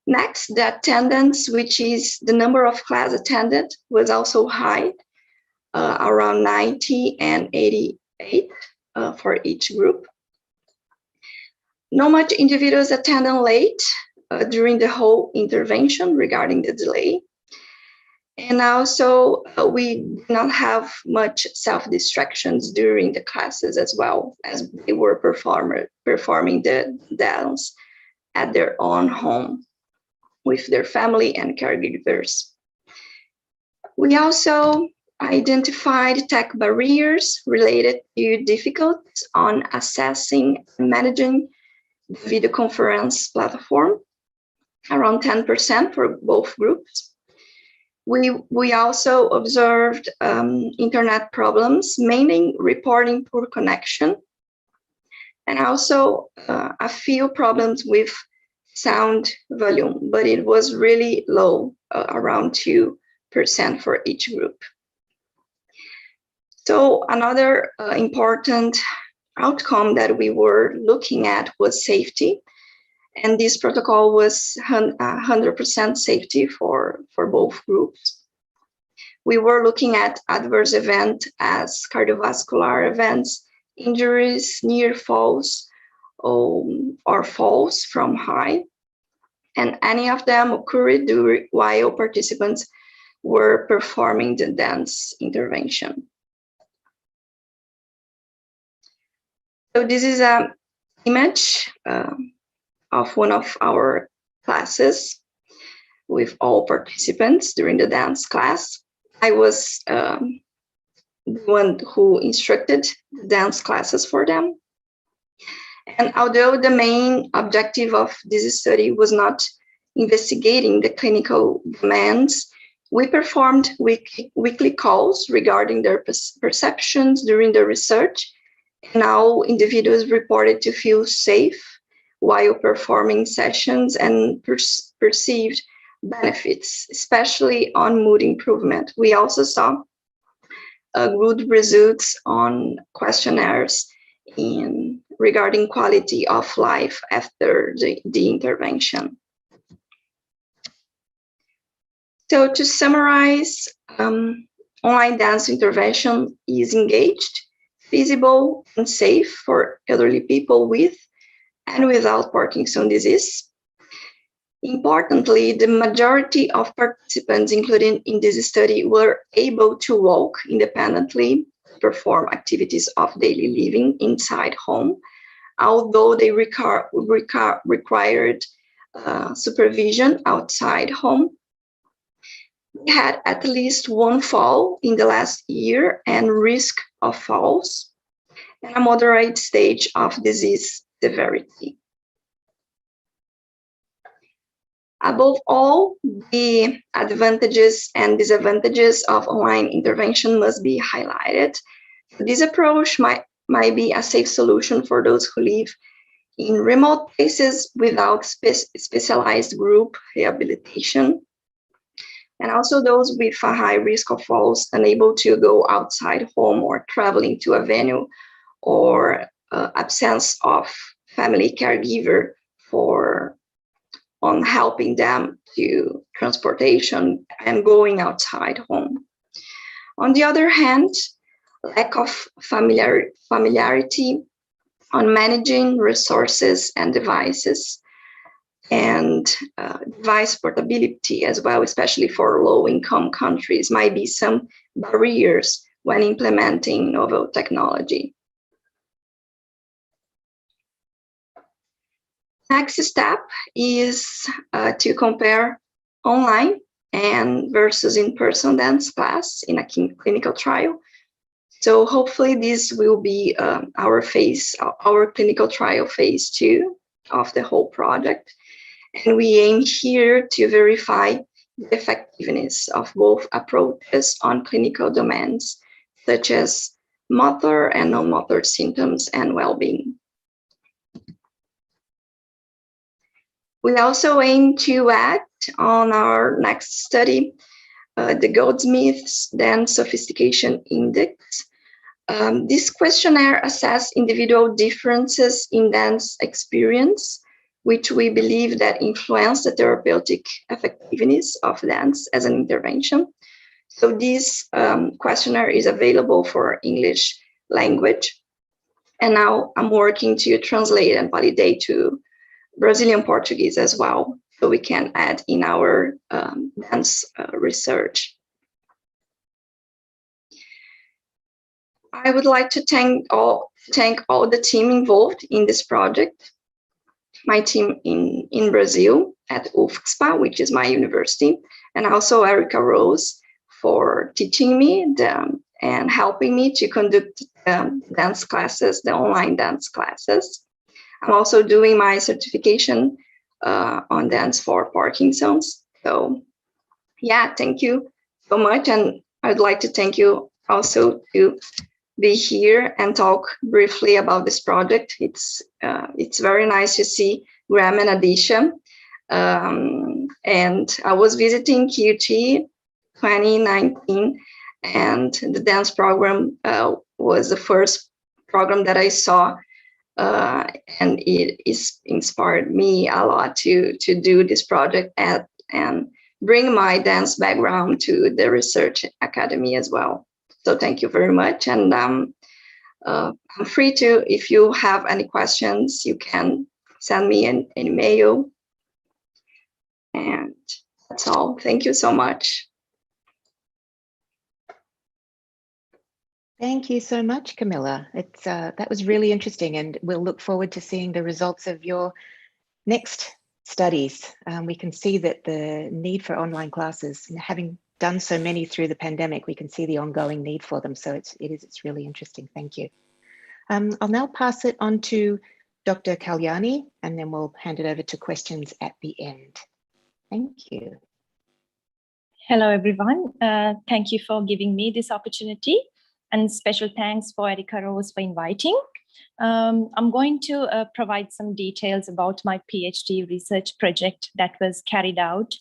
S17: Next, the attendance, which is the number of class attended, was also high, around 90 and 88 for each group. Not much individuals attended late during the whole intervention regarding the delay. And also, we did not have much self-distractions during the classes as well, as they were performing the dance at their own home with their family and caregivers. We also identified tech barriers related to difficulties on accessing and managing the video conference platform, around 10% for both groups. We also observed internet problems, mainly reporting poor connection, and also a few problems with sound volume, but it was really low, around 2% for each group. So another important outcome that we were looking at was safety. And this protocol was 100% safety for both groups. We were looking at adverse events as cardiovascular events, injuries, near falls, or falls from high. And any of them occurred while participants were performing the dance intervention. So this is an image of one of our classes with all participants during the dance class. I was the one who instructed the dance classes for them. And although the main objective of this study was not investigating the clinical demands, we performed weekly calls regarding their perceptions during the research, and all individuals reported to feel safe while performing sessions and perceived benefits, especially on mood improvement. We also saw good results on questionnaires regarding quality of life after the intervention. So to summarize, online dance intervention is engaged, feasible, and safe for elderly people with and without Parkinson's disease. Importantly, the majority of participants included in this study were able to walk independently, perform activities of daily living inside home, although they required supervision outside home. We had at least one fall in the last year and risk of falls, and a moderate stage of disease severity. Above all, the advantages and disadvantages of online intervention must be highlighted. This approach might be a safe solution for those who live in remote places without specialized group rehabilitation, and also those with a high risk of falls, unable to go outside home or traveling to a venue, or absence of family caregiver on helping them to transportation and going outside home. On the other hand, lack of familiarity on managing resources and devices, and device portability as well, especially for low-income countries, might be some barriers when implementing novel technology. Next step is to compare online and versus in-person dance class in a clinical trial. So hopefully this will be our clinical trial phase 2 of the whole project. And we aim here to verify the effectiveness of both approaches on clinical domains, such as motor and non-motor symptoms and well-being. We also aim to add on our next study the Goldsmith's Dance Sophistication Index. This questionnaire assesses individual differences in dance experience, which we believe that influence the therapeutic effectiveness of dance as an intervention. So this questionnaire is available for English language. And now I'm working to translate and validate to Brazilian Portuguese as well, so we can add in our dance research. I would like to thank all the team involved in this project. My team in Brazil at UFSPA, which is my university, and also Erica Rose for teaching me and helping me to conduct dance classes, the online dance classes. I'm also doing my certification on dance for Parkinson's. So yeah, thank you so much. And I'd like to thank you also to be here and talk briefly about this project. It's very nice to see Graham and Adisha. And I was visiting QT 2019, and the dance program was the first program that I saw, and it inspired me a lot to do this project and bring my dance background to the research academy as well. So thank you very much, and I'm free to, if you have any questions, you can send me an email. And that's all. Thank you so much.
S14: Thank you so much, Camilla. That was really interesting, and we'll look forward to seeing the results of your next studies. We can see that the need for online classes, having done so many through the pandemic, we can see the ongoing need for them. So it's really interesting. Thank you. I'll now pass it on to Dr. Kalyani, and then we'll hand it over to questions at the end. Thank you.
S18: Hello, everyone. Thank you for giving me this opportunity, and special thanks for Erica Rose for inviting. I'm going to provide some details about my PhD research project that was carried out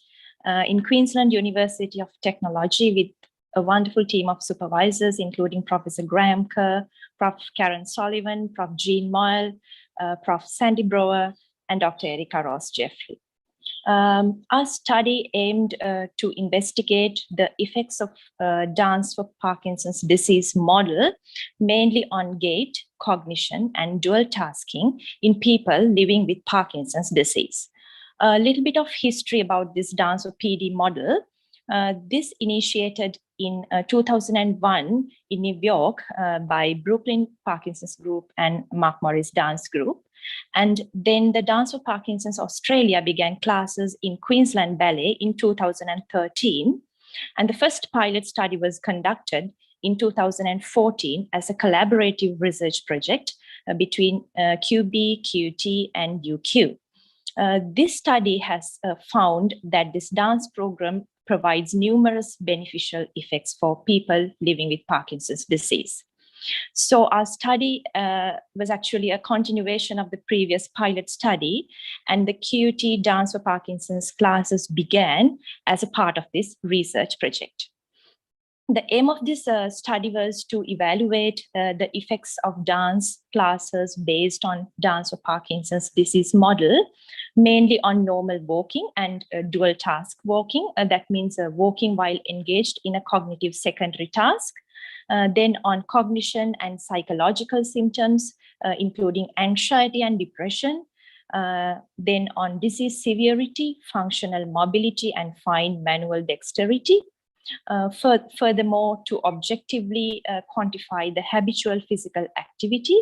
S18: in Queensland University of Technology with a wonderful team of supervisors, including Professor Graham Kerr, Prof. Karen Sullivan, Prof. Jean Moyle, Prof. Sandy Brower, and Dr. Erica Ross Jeffrey. Our study aimed to investigate the effects of dance for Parkinson's disease model, mainly on gait, cognition, and dual tasking in people living with Parkinson's disease. A little bit of history about this dance for PD model. This initiated in 2001 in New York by Brooklyn Parkinson's Group and Mark Morris Dance Group. And then the Dance for Parkinson's Australia began classes in Queensland Ballet in 2013. And the first pilot study was conducted in 2014 as a collaborative research project between QB, QT, and UQ. This study has found that this dance program provides numerous beneficial effects for people living with Parkinson's disease. So our study was actually a continuation of the previous pilot study, and the QT Dance for Parkinson's classes began as a part of this research project. The aim of this study was to evaluate the effects of dance classes based on dance for Parkinson's disease model, mainly on normal walking and dual task walking. That means walking while engaged in a cognitive secondary task. Then on cognition and psychological symptoms, including anxiety and depression. Then on disease severity, functional mobility, and fine manual dexterity. Furthermore, to objectively quantify the habitual physical activity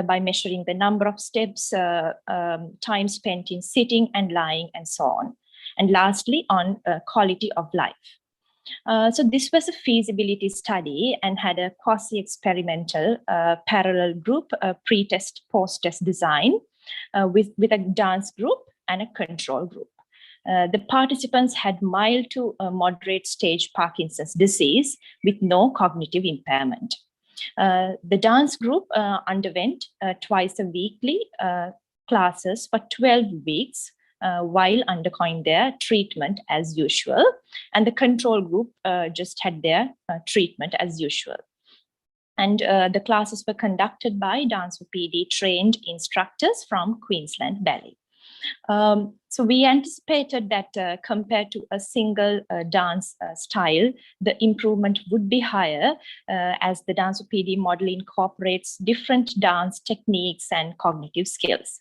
S18: by measuring the number of steps, time spent in sitting and lying, and so on. And lastly, on quality of life. So this was a feasibility study and had a quasi-experimental parallel group, pre-test, post-test design with a dance group and a control group. The participants had mild to moderate stage Parkinson's disease with no cognitive impairment. The dance group underwent twice a weekly classes for 12 weeks while undergoing their treatment as usual. And the control group just had their treatment as usual. And the classes were conducted by Dance for PD trained instructors from Queensland Ballet. So we anticipated that compared to a single dance style, the improvement would be higher as the Dance for PD model incorporates different dance techniques and cognitive skills.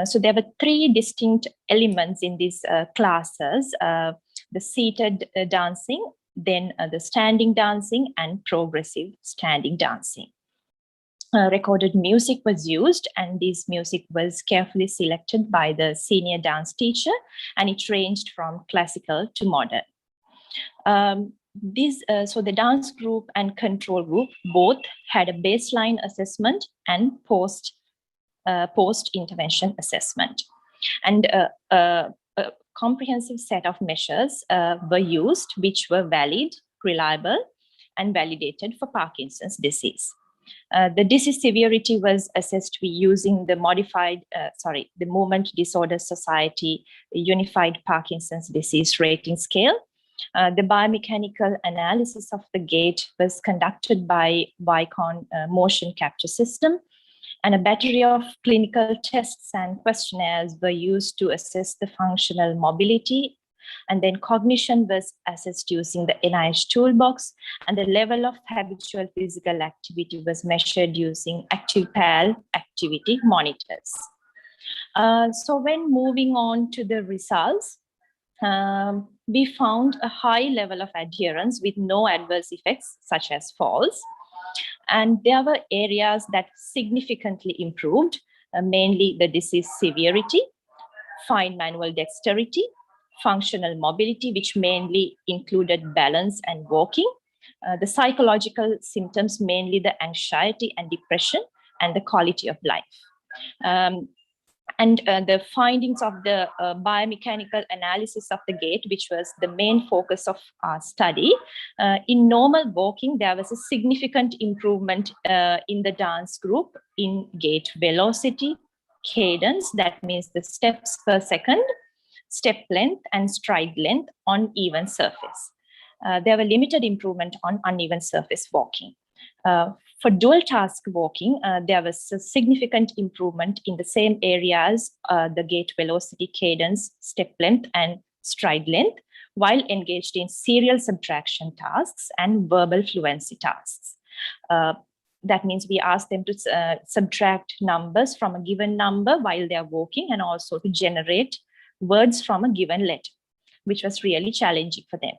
S18: So there were three distinct elements in these classes, the seated dancing, then the standing dancing, and progressive standing dancing. recorded music was used, and this music was carefully selected by the senior dance teacher, and it ranged from classical to modern. So the dance group and control group both had a baseline assessment and post-intervention assessment. And a comprehensive set of measures were used, which were valid, reliable, and validated for Parkinson's disease. The disease severity was assessed using the the Movement Disorder Society Unified Parkinson's Disease Rating Scale. The biomechanical analysis of the gait was conducted by Vicon motion capture system, and a battery of clinical tests and questionnaires were used to assess the functional mobility. And then cognition was assessed using the NIH toolbox, and the level of habitual physical activity was measured using ActivePal activity monitors. So when moving on to the results, we found a high level of adherence with no adverse effects such as falls. And there were areas that significantly improved, mainly the disease severity, fine manual dexterity, functional mobility, which mainly included balance and walking, the psychological symptoms, mainly the anxiety and depression, and the quality of life. And the findings of the biomechanical analysis of the gait, which was the main focus of our study. In normal walking, there was a significant improvement in the dance group in gait velocity, cadence, that means the steps per second, step length, and stride length on even surface. There were limited improvement on uneven surface walking. For dual task walking, there was a significant improvement in the same areas, the gait velocity, cadence, step length, and stride length, while engaged in serial subtraction tasks and verbal fluency tasks. That means we asked them to subtract numbers from a given number while they're walking, and also to generate words from a given letter, which was really challenging for them.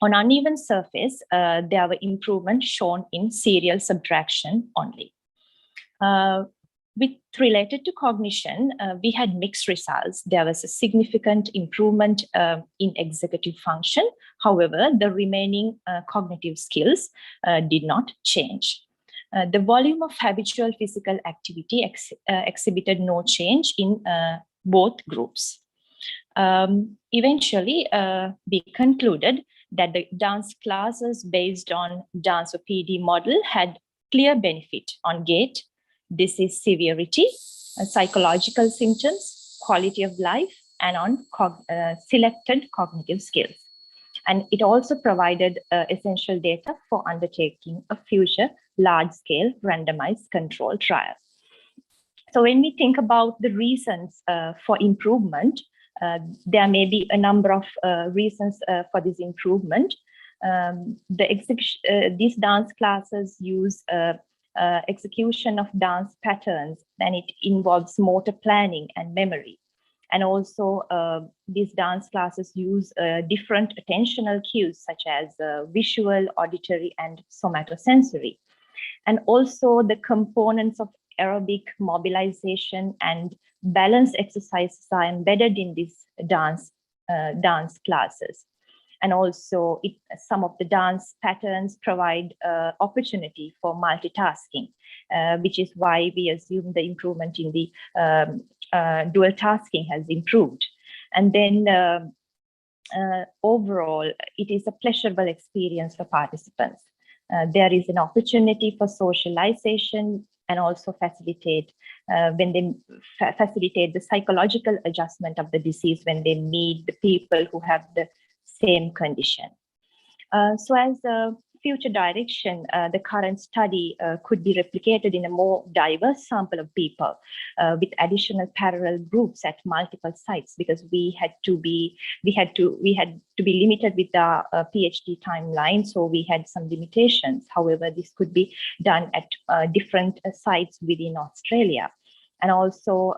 S18: On uneven surface, there were improvements shown in serial subtraction only. Related to cognition, we had mixed results. There was a significant improvement in executive function. However, the remaining cognitive skills did not change. The volume of habitual physical activity exhibited no change in both groups. Eventually, we concluded that the dance classes based on dance PD model had clear benefit on gait, disease severity, psychological symptoms, quality of life, and on selected cognitive skills. And it also provided essential data for undertaking a future large-scale randomized control trial. So when we think about the reasons for improvement, there may be a number of reasons for this improvement. These dance classes use execution of dance patterns, and it involves motor planning and memory. And also these dance classes use different attentional cues such as visual, auditory, and somatosensory. And also the components of aerobic mobilization and balance exercises are embedded in these dance classes. And also some of the dance patterns provide opportunity for multitasking, which is why we assume the improvement in the dual tasking has improved. And then overall, it is a pleasurable experience for participants. There is an opportunity for socialization, and also facilitate the psychological adjustment of the disease when they meet the people who have the same condition. So as a future direction, the current study could be replicated in a more diverse sample of people with additional parallel groups at multiple sites, because we had to be limited with the PhD timeline, so we had some limitations. However, this could be done at different sites within Australia, and also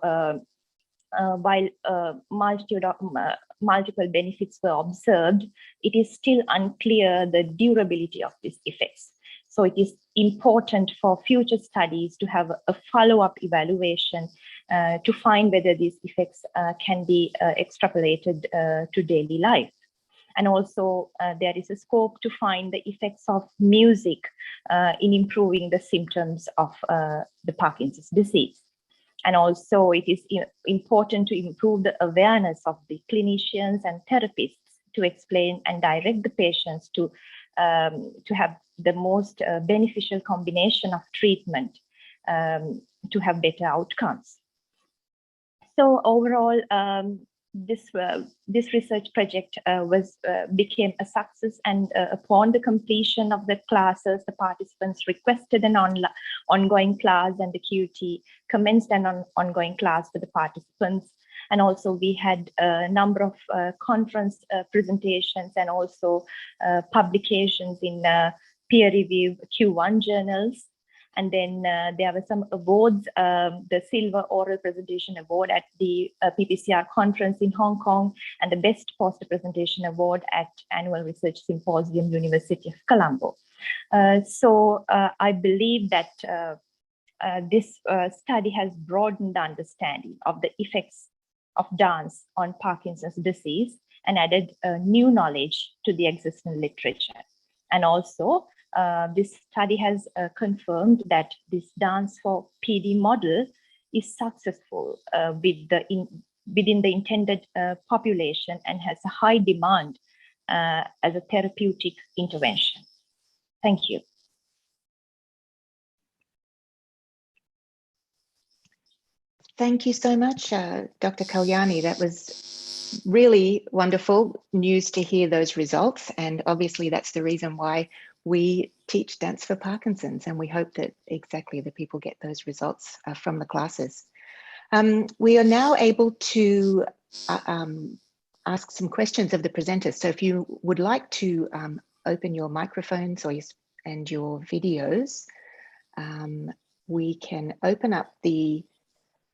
S18: while multiple benefits were observed, it is still unclear the durability of these effects. So it is important for future studies to have a follow-up evaluation to find whether these effects can be extrapolated to daily life. And also there is a scope to find the effects of music in improving the symptoms of the Parkinson's disease. And also it is important to improve the awareness of the clinicians and therapists to explain and direct the patients to have the most beneficial combination of treatment to have better outcomes. So overall, this research project became a success, and upon the completion of the classes, the participants requested an ongoing class, and the QT commenced an ongoing class for the participants. And also we had a number of conference presentations and also publications in peer-reviewed Q1 journals. And then there were some awards, the Silver Oral Presentation Award at the PPCR conference in Hong Kong, and the Best Poster Presentation Award at Annual Research Symposium, University of Colombo. So I believe that this study has broadened the understanding of the effects of dance on Parkinson's disease and added new knowledge to the existing literature. And also, this study has confirmed that this dance for PD model is successful within the intended population and has a high demand as a therapeutic intervention. Thank you.
S14: Thank you so much, Dr. Kalyani. That was really wonderful news to hear those results. And obviously that's the reason why we teach Dance for Parkinson's, and we hope that exactly the people get those results from the classes. We are now able to ask some questions of the presenters. So if you would like to open your microphones and your videos, we can open up the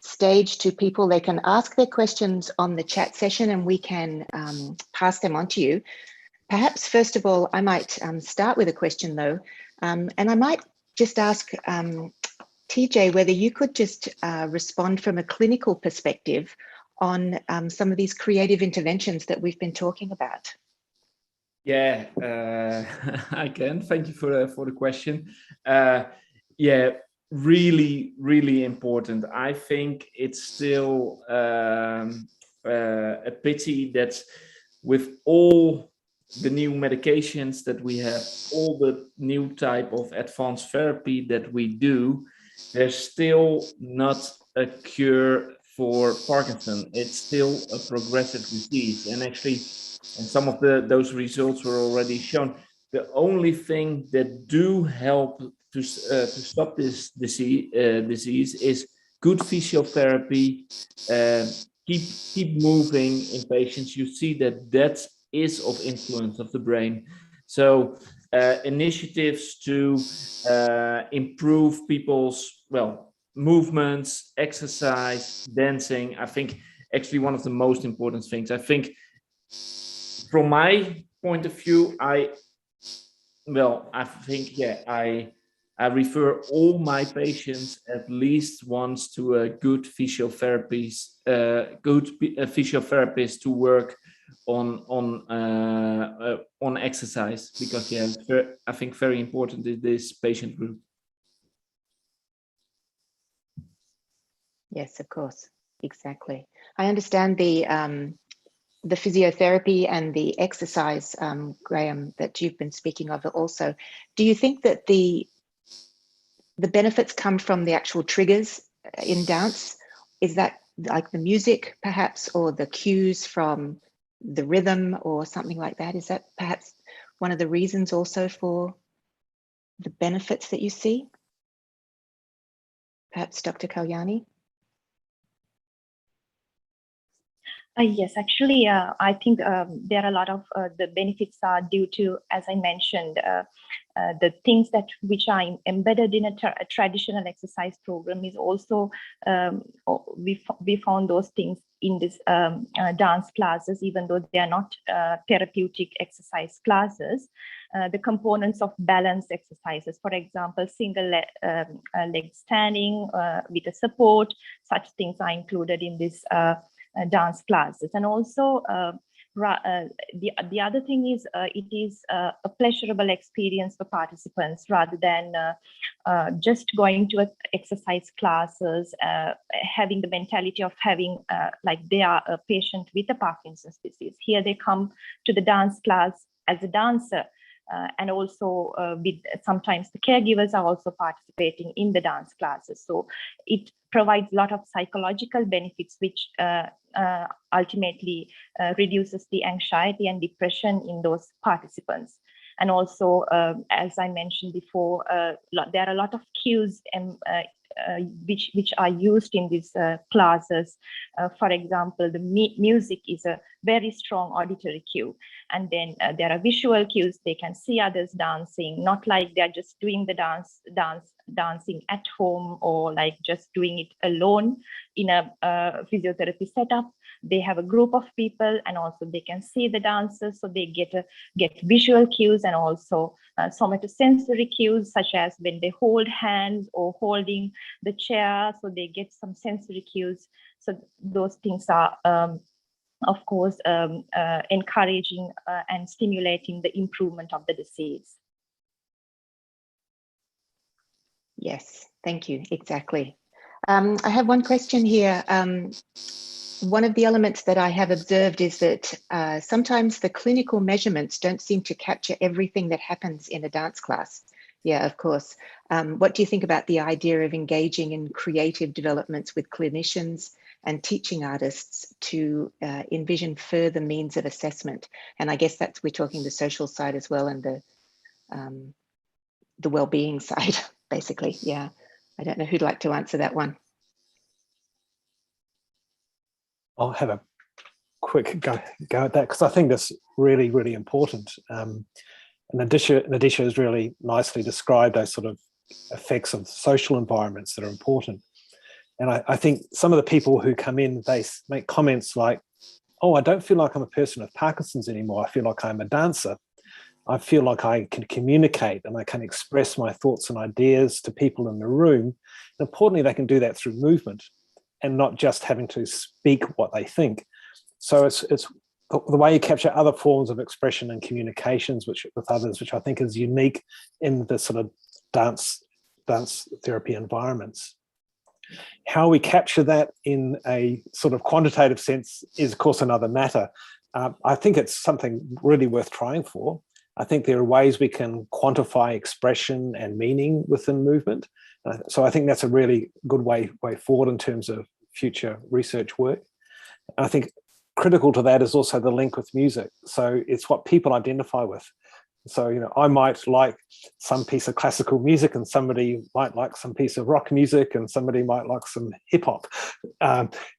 S14: stage to people. They can ask their questions on the chat session and we can pass them on to you. Perhaps first of all, I might start with a question though, and I might just ask TJ whether you could just respond from a clinical perspective on some of these creative interventions that we've been talking about.
S16: Yeah, I can. Thank you for the question. Yeah, really, really important. I think it's still a pity that with all the new medications that we have, all the new type of advanced therapy that we do, there's still not a cure for Parkinson. It's still a progressive disease. And actually, and some of those results were already shown. The only thing that do help to stop this disease is good physiotherapy. Keep moving in patients. You see that is of influence of the brain. So initiatives to improve people's movements, exercise, dancing. I think actually one of the most important things. I think from my point of view, I refer all my patients at least once to a good physiotherapist to work on exercise, because I think very important in this patient group.
S14: Yes, of course, exactly. I understand the physiotherapy and the exercise, Graham, that you've been speaking of also. Do you think that the benefits come from the actual triggers in dance? Is that like the music perhaps, or the cues from the rhythm or something like that? Is that perhaps one of the reasons also for the benefits that you see? Perhaps Dr. Kalyani?
S18: Yes, actually, I think there are a lot of the benefits are due to, as I mentioned, the things which are embedded in a traditional exercise program is also, we found those things in this dance classes, even though they are not therapeutic exercise classes. The components of balance exercises, for example, single leg standing with a support, such things are included in this dance classes. And also the other thing is it is a pleasurable experience for participants rather than just going to exercise classes, having the mentality of having like they are a patient with a Parkinson's disease. Here they come to the dance class as a dancer. And also with sometimes the caregivers are also participating in the dance classes. So it provides a lot of psychological benefits, which ultimately reduces the anxiety and depression in those participants. And also, as I mentioned before, there are a lot of cues and which are used in these classes. For example, the music is a very strong auditory cue. And then there are visual cues. They can see others dancing, not like they're just doing the dancing at home or like just doing it alone in a physiotherapy setup. They have a group of people, and also they can see the dancers, so they get visual cues and also somatosensory cues, such as when they hold hands or holding the chair, so they get some sensory cues. So those things are of course encouraging and stimulating the improvement of the disease.
S14: Yes, thank you. Exactly. I have one question here. One of the elements that I have observed is that sometimes the clinical measurements don't seem to capture everything that happens in a dance class. Yeah, of course. What do you think about the idea of engaging in creative developments with clinicians and teaching artists to envision further means of assessment? And I guess we're talking the social side as well, and the well-being side, basically. Yeah, I don't know who'd like to answer that one.
S15: I'll have a quick go at that, because I think that's really, really important. And Adisha has really nicely described those sort of effects of social environments that are important. And I think some of the people who come in, they make comments like, oh, I don't feel like I'm a person with Parkinson's anymore. I feel like I'm a dancer. I feel like I can communicate and I can express my thoughts and ideas to people in the room. And importantly, they can do that through movement and not just having to speak what they think. So it's the way you capture other forms of expression and communications with others, which I think is unique in the sort of dance therapy environments. How we capture that in a sort of quantitative sense is, of course, another matter. I think it's something really worth trying for. I think there are ways we can quantify expression and meaning within movement. So I think that's a really good way forward in terms of future research work. And I think critical to that is also the link with music. So it's what people identify with. So, you know, I might like some piece of classical music and somebody might like some piece of rock music and somebody might like some hip hop.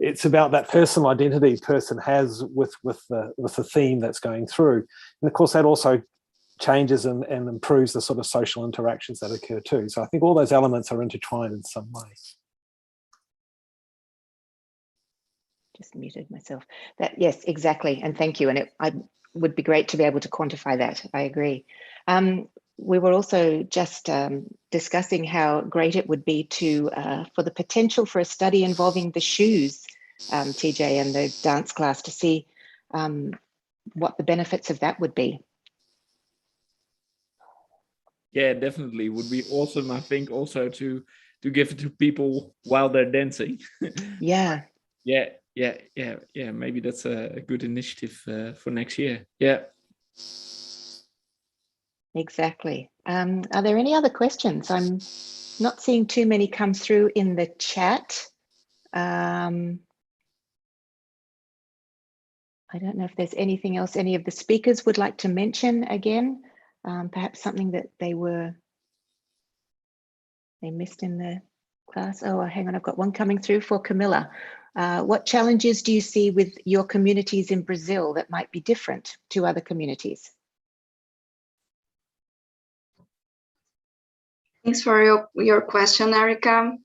S15: It's about that personal identity person has with the theme that's going through. And of course, that also changes and improves the sort of social interactions that occur too. So I think all those elements are intertwined in some way.
S14: Just muted myself. Yes, exactly. And thank you. And I would be great to be able to quantify that. I agree. We were also just discussing how great it would be to for the potential for a study involving the shoes, TJ, and the dance class, to see what the benefits of that would be.
S16: Yeah, definitely would be awesome. I think also to give it to people while they're dancing.
S14: Yeah.
S16: Yeah. Maybe that's a good initiative for next year. Yeah.
S14: Exactly. Are there any other questions? I'm not seeing too many come through in the chat. I don't know if there's anything else any of the speakers would like to mention again. Perhaps something that they missed in the class. Oh, hang on, I've got one coming through for Camilla. What challenges do you see with your communities in Brazil that might be different to other communities?
S17: Thanks for your question, Erica.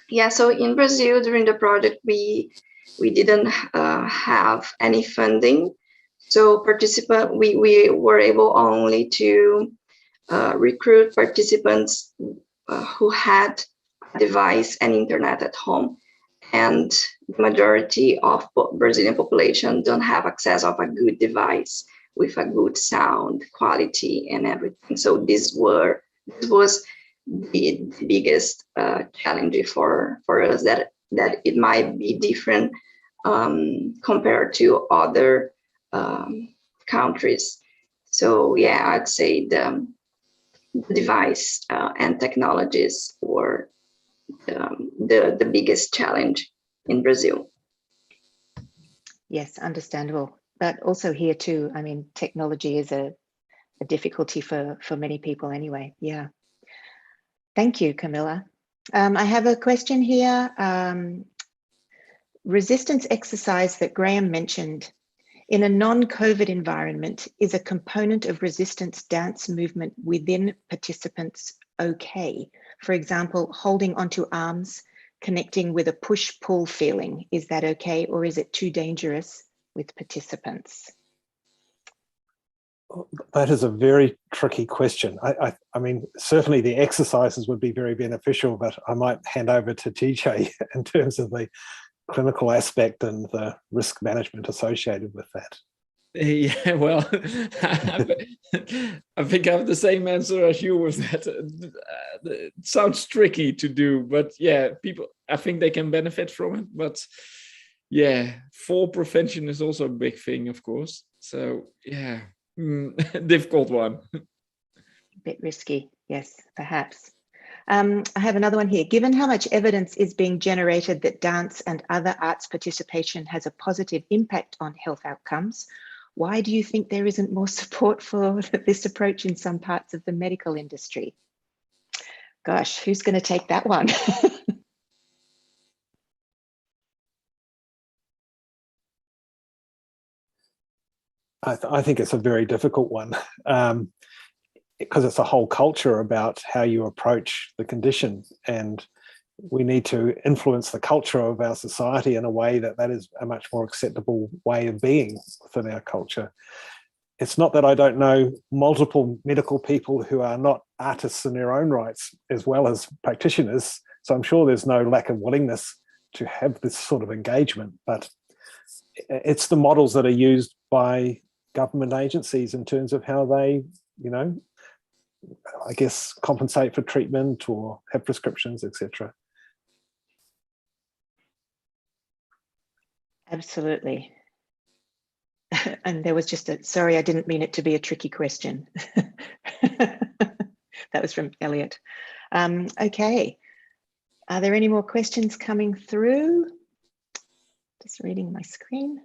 S17: Yeah, so in Brazil, during the project, we we didn't have any funding. So we were able only to recruit participants who had a device and internet at home. And the majority of Brazilian population don't have access of a good device with a good sound quality and everything. So this was the biggest challenge for us, that it might be different compared to other countries. So yeah, I'd say the device and technologies were the biggest challenge in Brazil.
S14: Yes, understandable. But also here too, I mean, technology is a difficulty for many people anyway. Yeah. Thank you, Camilla. I have a question here. Resistance exercise that Graham mentioned in a non-COVID environment, is a component of resistance dance movement within participants okay? For example, holding onto arms, connecting with a push-pull feeling, is that okay, or is it too dangerous with participants?
S15: That is a very tricky question. I mean, certainly the exercises would be very beneficial, but I might hand over to TJ in terms of the clinical aspect and the risk management associated with that.
S16: Yeah, well, I think I have the same answer as you with that. It sounds tricky to do, but yeah, people, I think they can benefit from it. But yeah, fall prevention is also a big thing, of course. So yeah, difficult one.
S14: A bit risky, yes, perhaps. I have another one here. Given how much evidence is being generated that dance and other arts participation has a positive impact on health outcomes, why do you think there isn't more support for this approach in some parts of the medical industry? Gosh, who's going to take that one?
S15: I think it's a very difficult one. Because it's a whole culture about how you approach the condition, and we need to influence the culture of our society in a way that is a much more acceptable way of being within our culture. It's not that I don't know multiple medical people who are not artists in their own rights as well as practitioners, so I'm sure there's no lack of willingness to have this sort of engagement, but it's the models that are used by government agencies in terms of how they, you know, I guess, compensate for treatment or have prescriptions, etc.
S14: Absolutely. And there was just a, sorry, I didn't mean it to be a tricky question. That was from Elliot. Okay. Are there any more questions coming through? Just reading my screen.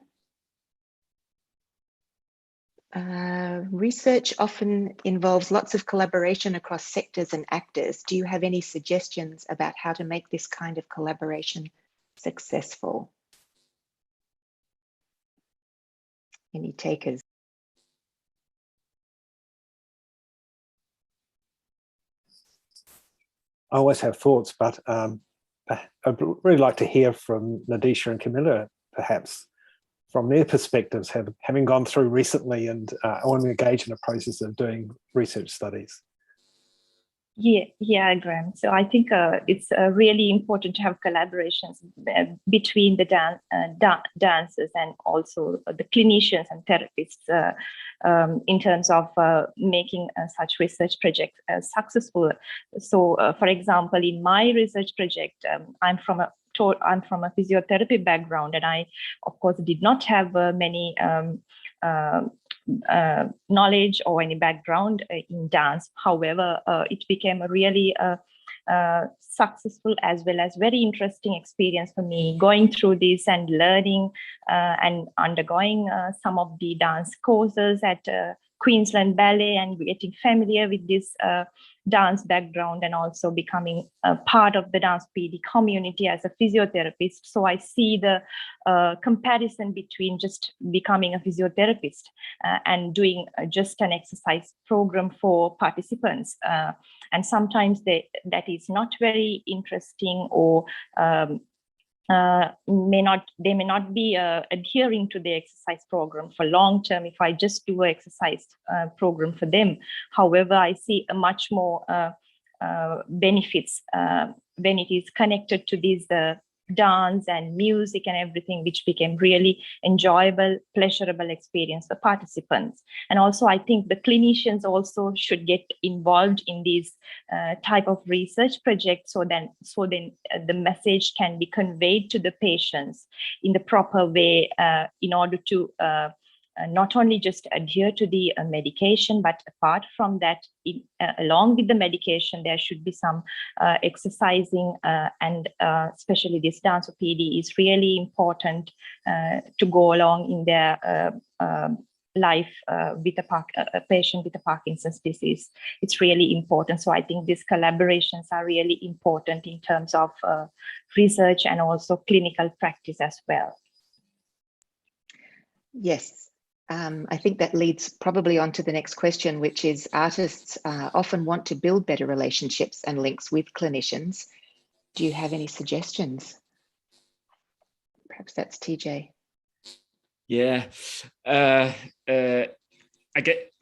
S14: Research often involves lots of collaboration across sectors and actors. Do you have any suggestions about how to make this kind of collaboration successful? Any takers?
S15: I always have thoughts, but I'd really like to hear from Nadisha and Camilla, perhaps, from their perspectives, having gone through recently and I want to engage in a process of doing research studies.
S18: Yeah, Graham. So I think it's really important to have collaborations between the dancers and also the clinicians and therapists in terms of making such research projects successful. So, for example, in my research project, I'm from a physiotherapy background, and I, of course, did not have many knowledge or any background in dance. However, it became a really successful as well as very interesting experience for me, going through this and learning and undergoing some of the dance courses at Queensland Ballet and getting familiar with this dance background, and also becoming a part of the dance PD community as a physiotherapist. So I see the comparison between just becoming a physiotherapist and doing just an exercise program for participants. And sometimes that is not very interesting or they may not be adhering to the exercise program for long term if I just do an exercise program for them. However, I see a much more benefits when it is connected to these dance and music and everything, which became really enjoyable, pleasurable experience for participants. And also, I think the clinicians also should get involved in these type of research projects, so then the message can be conveyed to the patients in the proper way in order to not only just adhere to the medication, but apart from that, along with the medication, there should be some exercising and especially this dance or PD is really important to go along in their life with a patient with a Parkinson's disease. It's really important. So I think these collaborations are really important in terms of research and also clinical practice as well.
S14: Yes. I think that leads probably on to the next question, which is artists often want to build better relationships and links with clinicians. Do you have any suggestions? Perhaps that's TJ.
S16: Yeah, I get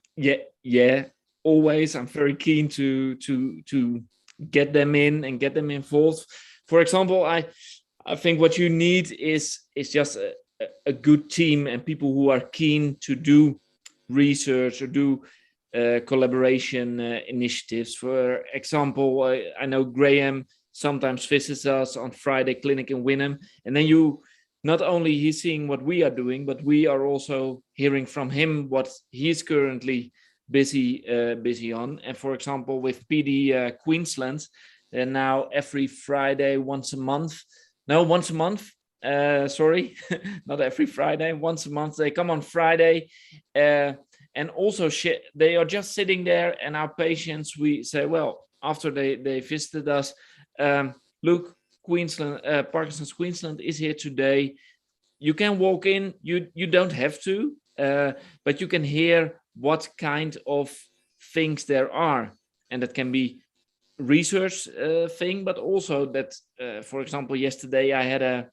S16: always. I'm very keen to get them in and get them involved. For example, I think what you need is just a good team and people who are keen to do research or do collaboration initiatives. For example, I know Graham sometimes visits us on Friday Clinic in Wynnum, and then not only he's seeing what we are doing, but we are also hearing from him what he's currently busy on. And for example, with PD Queensland, they're now every Friday, once a month, sorry, not every Friday, once a month. They come on Friday, and also they are just sitting there, and our patients, we say, well, after they visited us, look, Queensland, Parkinson's Queensland is here today. You can walk in, you don't have to, but you can hear what kind of things there are, and that can be research thing, but also that, for example, yesterday I had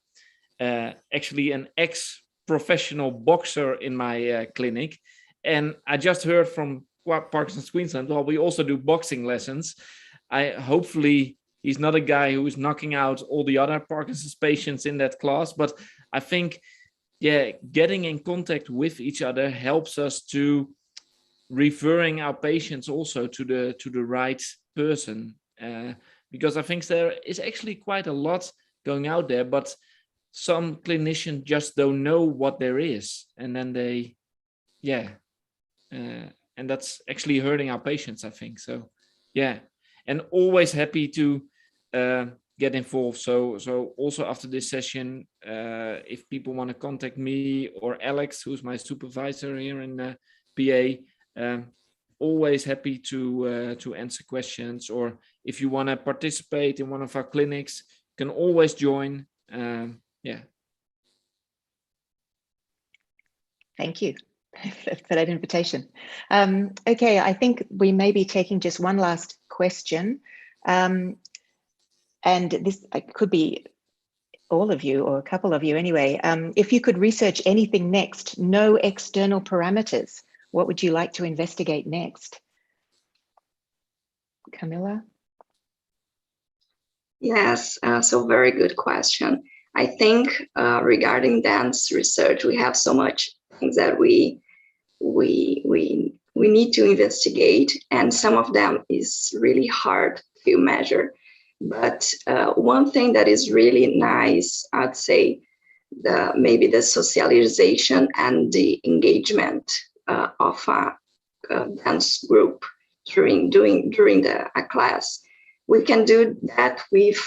S16: actually an ex-professional boxer in my clinic, and I just heard from Parkinson's Queensland, well, we also do boxing lessons. Hopefully he's not a guy who is knocking out all the other Parkinson's patients in that class, but I think, yeah, getting in contact with each other helps us to referring our patients also to the right person, because I think there is actually quite a lot going out there, but some clinicians just don't know what there is, and then they, and that's actually hurting our patients, I think. So, yeah, and always happy to get involved. So also after this session, if people want to contact me or Alex, who's my supervisor here in PA, always happy to answer questions. Or if you want to participate in one of our clinics, you can always join.
S14: Thank you for that invitation. Okay, I think we may be taking just one last question. And this could be all of you or a couple of you anyway. If you could research anything next, no external parameters, what would you like to investigate next? Camilla?
S17: Yes, so very good question. I think regarding dance research, we have so much things that we need to investigate, and some of them is really hard to measure. But one thing that is really nice, I'd say, maybe the socialization and the engagement of a dance group during a class. We can do that with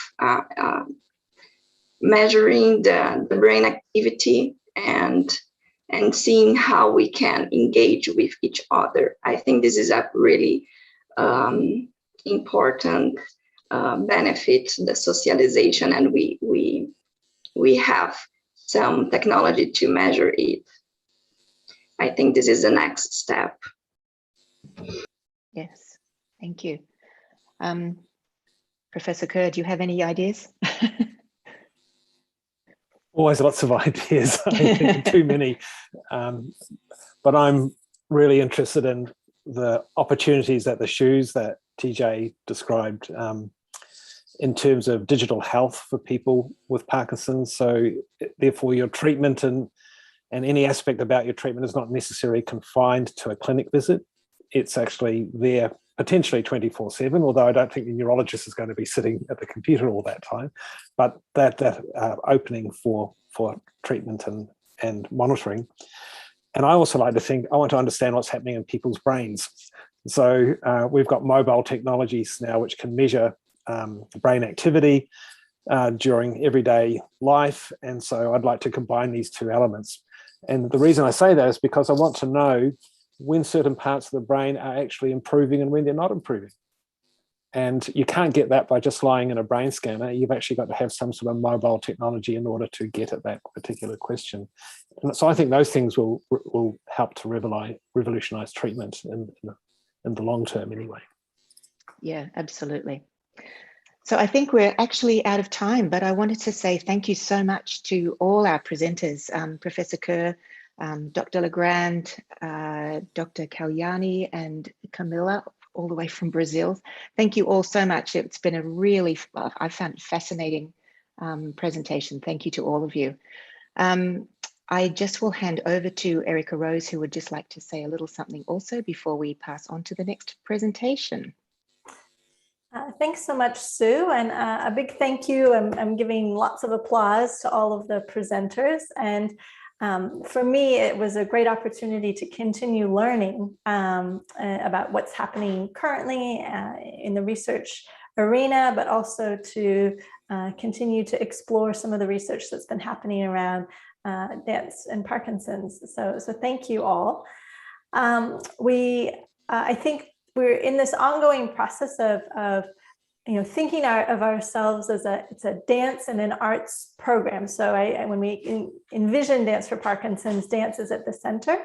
S17: measuring the brain activity and seeing how we can engage with each other. I think this is a really important benefit, the socialization, and we have some technology to measure it. I think this is the next step.
S14: Yes, thank you. Professor Kerr, do you have any ideas?
S15: Always lots of ideas, too many. But I'm really interested in the opportunities that the shoes that TJ described in terms of digital health for people with Parkinson's. So therefore your treatment and any aspect about your treatment is not necessarily confined to a clinic visit. It's actually there potentially 24/7, although I don't think the neurologist is going to be sitting at the computer all that time. But that opening for treatment and monitoring. And I also like to think, I want to understand what's happening in people's brains. So we've got mobile technologies now which can measure brain activity during everyday life. And so I'd like to combine these two elements. And the reason I say that is because I want to know when certain parts of the brain are actually improving and when they're not improving. And you can't get that by just lying in a brain scanner. You've actually got to have some sort of mobile technology in order to get at that particular question. And so I think those things will help to revolutionize treatment in the long term anyway.
S14: Yeah, absolutely. So I think we're actually out of time, but I wanted to say thank you so much to all our presenters, Professor Kerr, Dr. Legrand, Dr. Kalyani, and Camilla, all the way from Brazil. Thank you all so much. It's been a really, I found it fascinating presentation. Thank you to all of you. I just will hand over to Erica Rose, who would just like to say a little something also before we pass on to the next presentation.
S3: Thanks so much, Sue, and a big thank you. I'm giving lots of applause to all of the presenters, and for me, it was a great opportunity to continue learning about what's happening currently in the research arena, but also to continue to explore some of the research that's been happening around dance and Parkinson's. So thank you all. I think we're in this ongoing process of thinking of ourselves as it's a dance and an arts program. So when we envision Dance for Parkinson's, dance is at the center.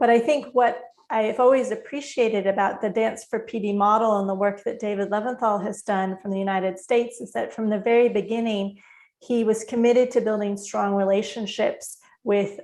S3: But I think what I've always appreciated about the Dance for PD model and the work that David Leventhal has done from the United States is that from the very beginning, he was committed to building strong relationships with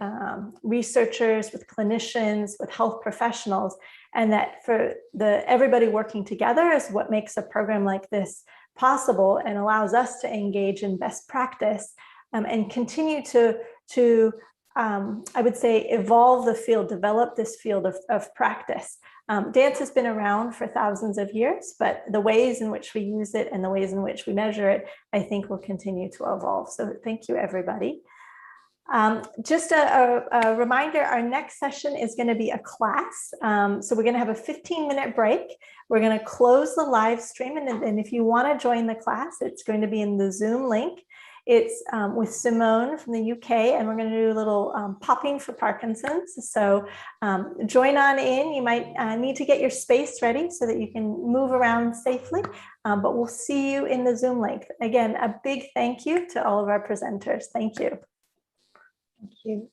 S3: researchers, with clinicians, with health professionals, and that for everybody working together is what makes a program like this possible and allows us to engage in best practice and continue to I would say, evolve the field, develop this field of practice. Dance has been around for thousands of years, but the ways in which we use it and the ways in which we measure it, I think will continue to evolve. So thank you, everybody. Just a reminder, our next session is going to be a class. So we're going to have a 15-minute break. We're going to close the live stream. And if you want to join the class, it's going to be in the Zoom link. It's with Simone from the UK, and we're going to do a little popping for Parkinson's. So join on in. You might need to get your space ready so that you can move around safely, but we'll see you in the Zoom link. Again, a big thank you to all of our presenters. Thank you.
S14: Thank you.